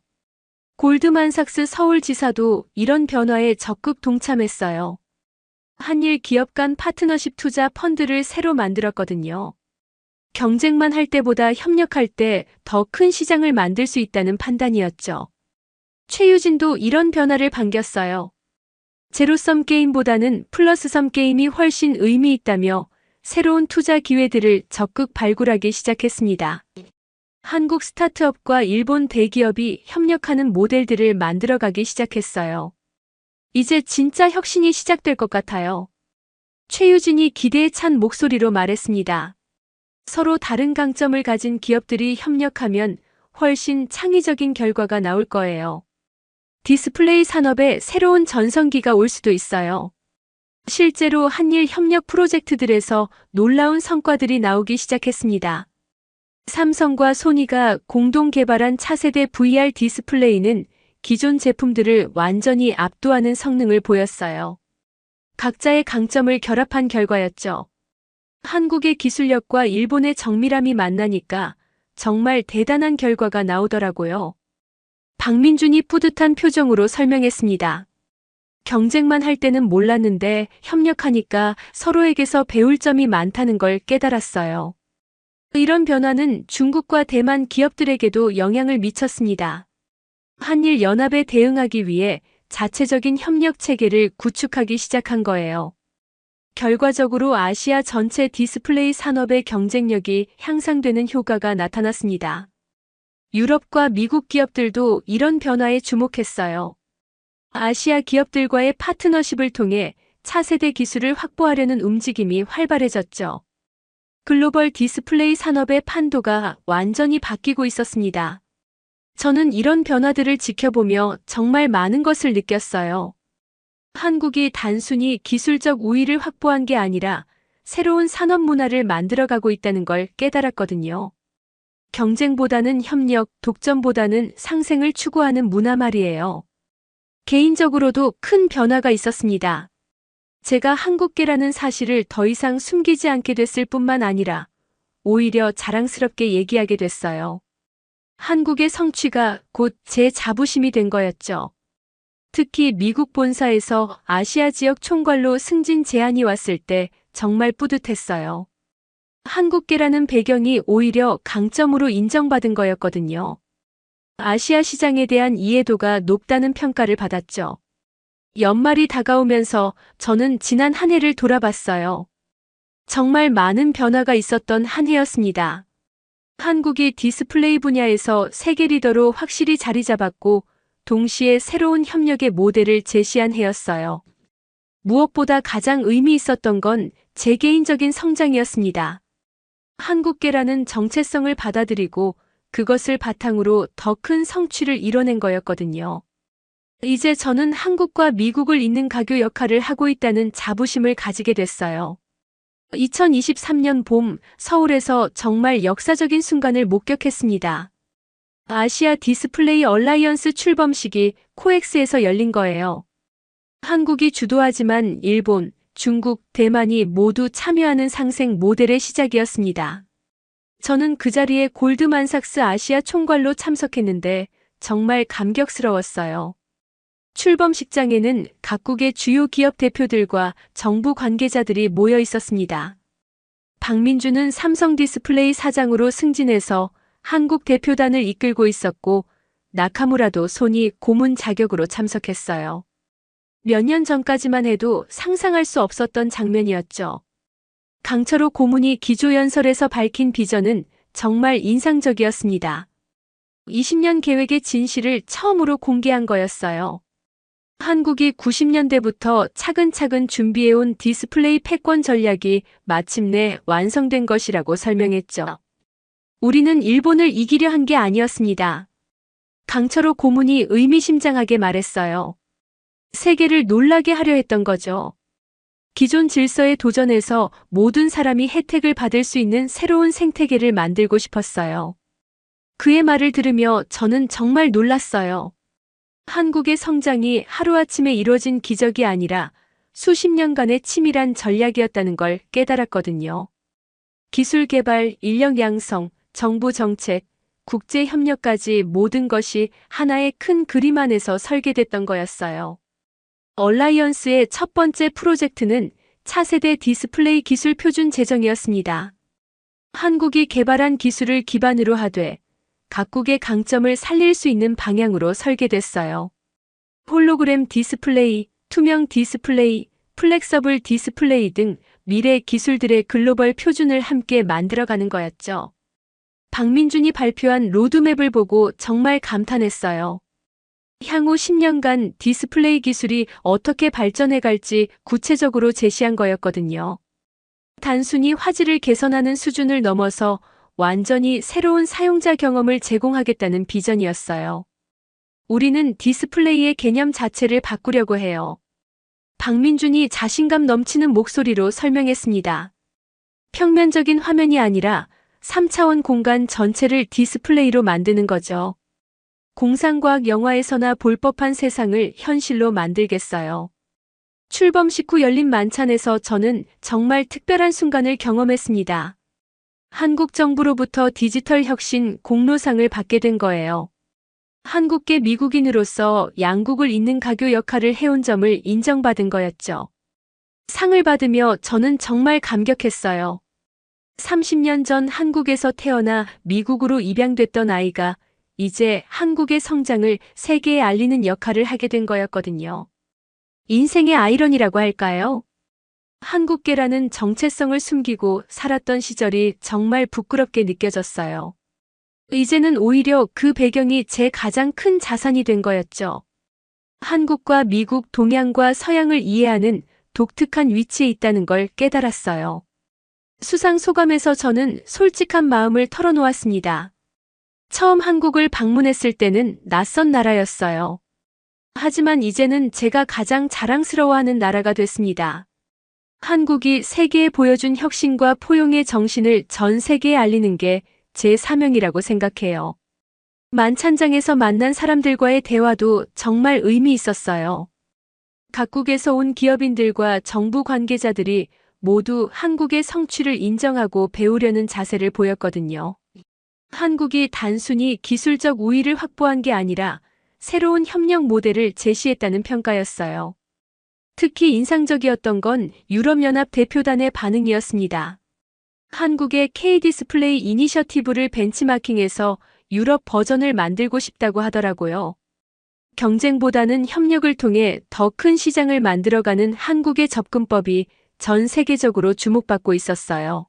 골드만삭스 서울지사도 이런 변화에 적극 동참했어요. 한일 기업 간 파트너십 투자 펀드를 새로 만들었거든요. 경쟁만 할 때보다 협력할 때 더 큰 시장을 만들 수 있다는 판단이었죠. 최유진도 이런 변화를 반겼어요. 제로섬 게임보다는 플러스섬 게임이 훨씬 의미 있다며 새로운 투자 기회들을 적극 발굴하기 시작했습니다. 한국 스타트업과 일본 대기업이 협력하는 모델들을 만들어가기 시작했어요. 이제 진짜 혁신이 시작될 것 같아요. 최유진이 기대에 찬 목소리로 말했습니다. 서로 다른 강점을 가진 기업들이 협력하면 훨씬 창의적인 결과가 나올 거예요. 디스플레이 산업에 새로운 전성기가 올 수도 있어요. 실제로 한일 협력 프로젝트들에서 놀라운 성과들이 나오기 시작했습니다. 삼성과 소니가 공동 개발한 차세대 VR 디스플레이는 기존 제품들을 완전히 압도하는 성능을 보였어요. 각자의 강점을 결합한 결과였죠. 한국의 기술력과 일본의 정밀함이 만나니까 정말 대단한 결과가 나오더라고요. 박민준이 뿌듯한 표정으로 설명했습니다. 경쟁만 할 때는 몰랐는데 협력하니까 서로에게서 배울 점이 많다는 걸 깨달았어요. 이런 변화는 중국과 대만 기업들에게도 영향을 미쳤습니다. 한일 연합에 대응하기 위해 자체적인 협력 체계를 구축하기 시작한 거예요. 결과적으로 아시아 전체 디스플레이 산업의 경쟁력이 향상되는 효과가 나타났습니다. 유럽과 미국 기업들도 이런 변화에 주목했어요. 아시아 기업들과의 파트너십을 통해 차세대 기술을 확보하려는 움직임이 활발해졌죠. 글로벌 디스플레이 산업의 판도가 완전히 바뀌고 있었습니다. 저는 이런 변화들을 지켜보며 정말 많은 것을 느꼈어요. 한국이 단순히 기술적 우위를 확보한 게 아니라 새로운 산업 문화를 만들어가고 있다는 걸 깨달았거든요. 경쟁보다는 협력, 독점보다는 상생을 추구하는 문화 말이에요. 개인적으로도 큰 변화가 있었습니다. 제가 한국계라는 사실을 더 이상 숨기지 않게 됐을 뿐만 아니라 오히려 자랑스럽게 얘기하게 됐어요. 한국의 성취가 곧 제 자부심이 된 거였죠. 특히 미국 본사에서 아시아 지역 총괄로 승진 제안이 왔을 때 정말 뿌듯했어요. 한국계라는 배경이 오히려 강점으로 인정받은 거였거든요. 아시아 시장에 대한 이해도가 높다는 평가를 받았죠. 연말이 다가오면서 저는 지난 한 해를 돌아봤어요. 정말 많은 변화가 있었던 한 해였습니다. 한국이 디스플레이 분야에서 세계 리더로 확실히 자리 잡았고 동시에 새로운 협력의 모델을 제시한 해였어요. 무엇보다 가장 의미 있었던 건 제 개인적인 성장이었습니다. 한국계라는 정체성을 받아들이고 그것을 바탕으로 더 큰 성취를 이뤄낸 거였거든요. 이제 저는 한국과 미국을 잇는 가교 역할을 하고 있다는 자부심을 가지게 됐어요. 2023년 봄 서울에서 정말 역사적인 순간을 목격했습니다. 아시아 디스플레이 얼라이언스 출범식이 코엑스에서 열린 거예요. 한국이 주도하지만 일본, 중국, 대만이 모두 참여하는 상생 모델의 시작이었습니다. 저는 그 자리에 골드만삭스 아시아 총괄로 참석했는데 정말 감격스러웠어요. 출범식장에는 각국의 주요 기업 대표들과 정부 관계자들이 모여 있었습니다. 박민준은 삼성 디스플레이 사장으로 승진해서 한국 대표단을 이끌고 있었고 나카무라도 소니 고문 자격으로 참석했어요. 몇 년 전까지만 해도 상상할 수 없었던 장면이었죠. 강철호 고문이 기조연설에서 밝힌 비전은 정말 인상적이었습니다. 20년 계획의 진실을 처음으로 공개한 거였어요. 한국이 90년대부터 차근차근 준비해온 디스플레이 패권 전략이 마침내 완성된 것이라고 설명했죠. 우리는 일본을 이기려 한 게 아니었습니다. 강철호 고문이 의미심장하게 말했어요. 세계를 놀라게 하려 했던 거죠. 기존 질서에 도전해서 모든 사람이 혜택을 받을 수 있는 새로운 생태계를 만들고 싶었어요. 그의 말을 들으며 저는 정말 놀랐어요. 한국의 성장이 하루아침에 이루어진 기적이 아니라 수십 년간의 치밀한 전략이었다는 걸 깨달았거든요. 기술 개발, 인력 양성, 정부 정책, 국제 협력까지 모든 것이 하나의 큰 그림 안에서 설계됐던 거였어요. 얼라이언스의 첫 번째 프로젝트는 차세대 디스플레이 기술 표준 제정이었습니다. 한국이 개발한 기술을 기반으로 하되 각국의 강점을 살릴 수 있는 방향으로 설계됐어요. 홀로그램 디스플레이, 투명 디스플레이, 플렉서블 디스플레이 등 미래 기술들의 글로벌 표준을 함께 만들어가는 거였죠. 박민준이 발표한 로드맵을 보고 정말 감탄했어요. 향후 10년간 디스플레이 기술이 어떻게 발전해 갈지 구체적으로 제시한 거였거든요. 단순히 화질을 개선하는 수준을 넘어서 완전히 새로운 사용자 경험을 제공하겠다는 비전이었어요. 우리는 디스플레이의 개념 자체를 바꾸려고 해요. 박민준이 자신감 넘치는 목소리로 설명했습니다. 평면적인 화면이 아니라 3차원 공간 전체를 디스플레이로 만드는 거죠. 공상과학 영화에서나 볼 법한 세상을 현실로 만들겠어요. 출범 식후 열린 만찬에서 저는 정말 특별한 순간을 경험했습니다. 한국 정부로부터 디지털 혁신 공로상을 받게 된 거예요. 한국계 미국인으로서 양국을 잇는 가교 역할을 해온 점을 인정받은 거였죠. 상을 받으며 저는 정말 감격했어요. 30년 전 한국에서 태어나 미국으로 입양됐던 아이가 이제 한국의 성장을 세계에 알리는 역할을 하게 된 거였거든요. 인생의 아이러니라고 할까요? 한국계라는 정체성을 숨기고 살았던 시절이 정말 부끄럽게 느껴졌어요. 이제는 오히려 그 배경이 제 가장 큰 자산이 된 거였죠. 한국과 미국, 동양과 서양을 이해하는 독특한 위치에 있다는 걸 깨달았어요. 수상 소감에서 저는 솔직한 마음을 털어놓았습니다. 처음 한국을 방문했을 때는 낯선 나라였어요. 하지만 이제는 제가 가장 자랑스러워하는 나라가 됐습니다. 한국이 세계에 보여준 혁신과 포용의 정신을 전 세계에 알리는 게 제 사명이라고 생각해요. 만찬장에서 만난 사람들과의 대화도 정말 의미 있었어요. 각국에서 온 기업인들과 정부 관계자들이 모두 한국의 성취를 인정하고 배우려는 자세를 보였거든요. 한국이 단순히 기술적 우위를 확보한 게 아니라 새로운 협력 모델을 제시했다는 평가였어요. 특히 인상적이었던 건 유럽연합 대표단의 반응이었습니다. 한국의 K-디스플레이 이니셔티브를 벤치마킹해서 유럽 버전을 만들고 싶다고 하더라고요. 경쟁보다는 협력을 통해 더 큰 시장을 만들어가는 한국의 접근법이 전 세계적으로 주목받고 있었어요.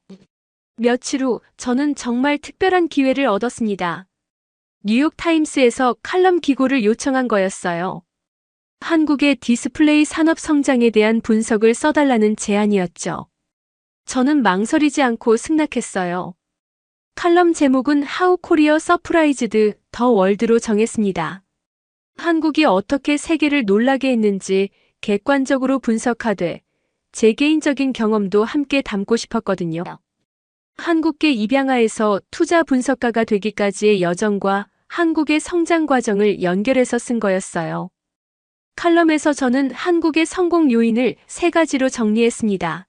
며칠 후 저는 정말 특별한 기회를 얻었습니다. 뉴욕타임스에서 칼럼 기고를 요청한 거였어요. 한국의 디스플레이 산업 성장에 대한 분석을 써달라는 제안이었죠. 저는 망설이지 않고 승낙했어요. 칼럼 제목은 How Korea Surprised the World로 정했습니다. 한국이 어떻게 세계를 놀라게 했는지 객관적으로 분석하되 제 개인적인 경험도 함께 담고 싶었거든요. 한국계 입양아에서 투자 분석가가 되기까지의 여정과 한국의 성장 과정을 연결해서 쓴 거였어요. 칼럼에서 저는 한국의 성공 요인을 3가지로 정리했습니다.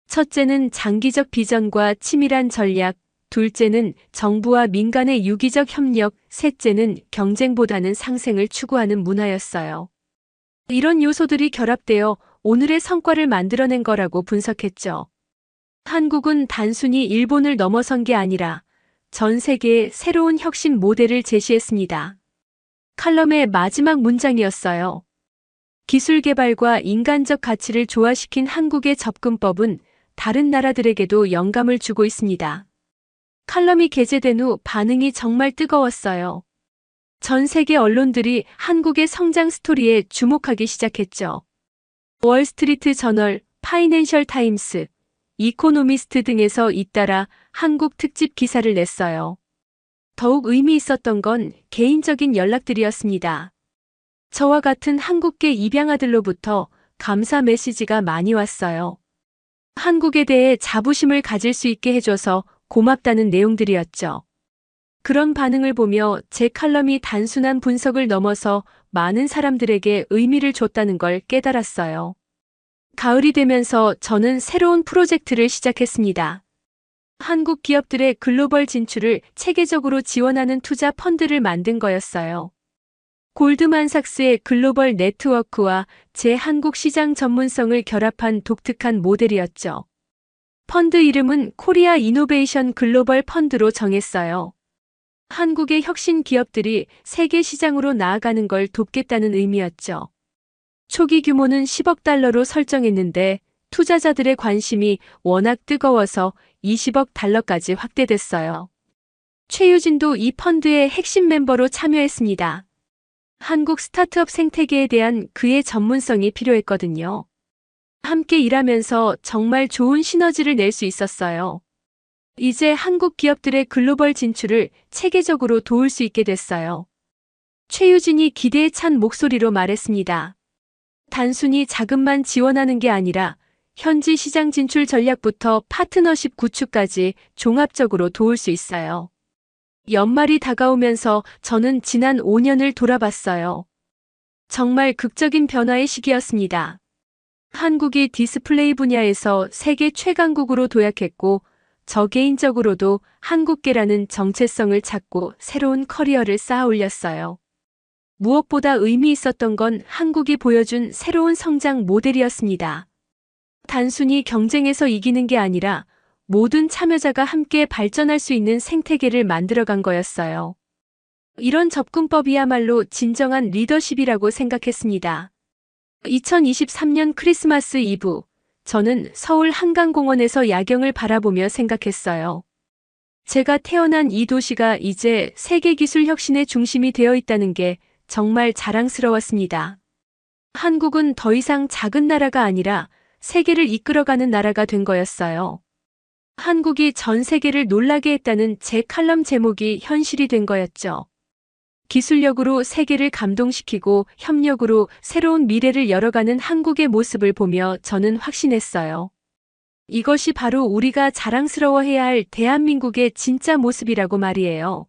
첫째는 장기적 비전과 치밀한 전략, 둘째는 정부와 민간의 유기적 협력, 셋째는 경쟁보다는 상생을 추구하는 문화였어요. 이런 요소들이 결합되어 오늘의 성과를 만들어낸 거라고 분석했죠. 한국은 단순히 일본을 넘어선 게 아니라 전 세계에 새로운 혁신 모델을 제시했습니다. 칼럼의 마지막 문장이었어요. 기술 개발과 인간적 가치를 조화시킨 한국의 접근법은 다른 나라들에게도 영감을 주고 있습니다. 칼럼이 게재된 후 반응이 정말 뜨거웠어요. 전 세계 언론들이 한국의 성장 스토리에 주목하기 시작했죠. 월스트리트 저널, 파이낸셜 타임스, 이코노미스트 등에서 잇따라 한국 특집 기사를 냈어요. 더욱 의미 있었던 건 개인적인 연락들이었습니다. 저와 같은 한국계 입양아들로부터 감사 메시지가 많이 왔어요. 한국에 대해 자부심을 가질 수 있게 해줘서 고맙다는 내용들이었죠. 그런 반응을 보며 제 칼럼이 단순한 분석을 넘어서 많은 사람들에게 의미를 줬다는 걸 깨달았어요. 가을이 되면서 저는 새로운 프로젝트를 시작했습니다. 한국 기업들의 글로벌 진출을 체계적으로 지원하는 투자 펀드를 만든 거였어요. 골드만삭스의 글로벌 네트워크와 제 한국 시장 전문성을 결합한 독특한 모델이었죠. 펀드 이름은 코리아 이노베이션 글로벌 펀드로 정했어요. 한국의 혁신 기업들이 세계 시장으로 나아가는 걸 돕겠다는 의미였죠. 초기 규모는 10억 달러로 설정했는데 투자자들의 관심이 워낙 뜨거워서 20억 달러까지 확대됐어요. 최유진도 이 펀드의 핵심 멤버로 참여했습니다. 한국 스타트업 생태계에 대한 그의 전문성이 필요했거든요. 함께 일하면서 정말 좋은 시너지를 낼 수 있었어요. 이제 한국 기업들의 글로벌 진출을 체계적으로 도울 수 있게 됐어요. 최유진이 기대에 찬 목소리로 말했습니다. 단순히 자금만 지원하는 게 아니라 현지 시장 진출 전략부터 파트너십 구축까지 종합적으로 도울 수 있어요. 연말이 다가오면서 저는 지난 5년을 돌아봤어요. 정말 극적인 변화의 시기였습니다. 한국이 디스플레이 분야에서 세계 최강국으로 도약했고, 저 개인적으로도 한국계라는 정체성을 찾고 새로운 커리어를 쌓아 올렸어요. 무엇보다 의미 있었던 건 한국이 보여준 새로운 성장 모델이었습니다. 단순히 경쟁에서 이기는 게 아니라 모든 참여자가 함께 발전할 수 있는 생태계를 만들어간 거였어요. 이런 접근법이야말로 진정한 리더십이라고 생각했습니다. 2023년 크리스마스 이브, 저는 서울 한강공원에서 야경을 바라보며 생각했어요. 제가 태어난 이 도시가 이제 세계 기술 혁신의 중심이 되어 있다는 게 정말 자랑스러웠습니다. 한국은 더 이상 작은 나라가 아니라 세계를 이끌어가는 나라가 된 거였어요. 한국이 전 세계를 놀라게 했다는 제 칼럼 제목이 현실이 된 거였죠. 기술력으로 세계를 감동시키고 협력으로 새로운 미래를 열어가는 한국의 모습을 보며 저는 확신했어요. 이것이 바로 우리가 자랑스러워해야 할 대한민국의 진짜 모습이라고 말이에요.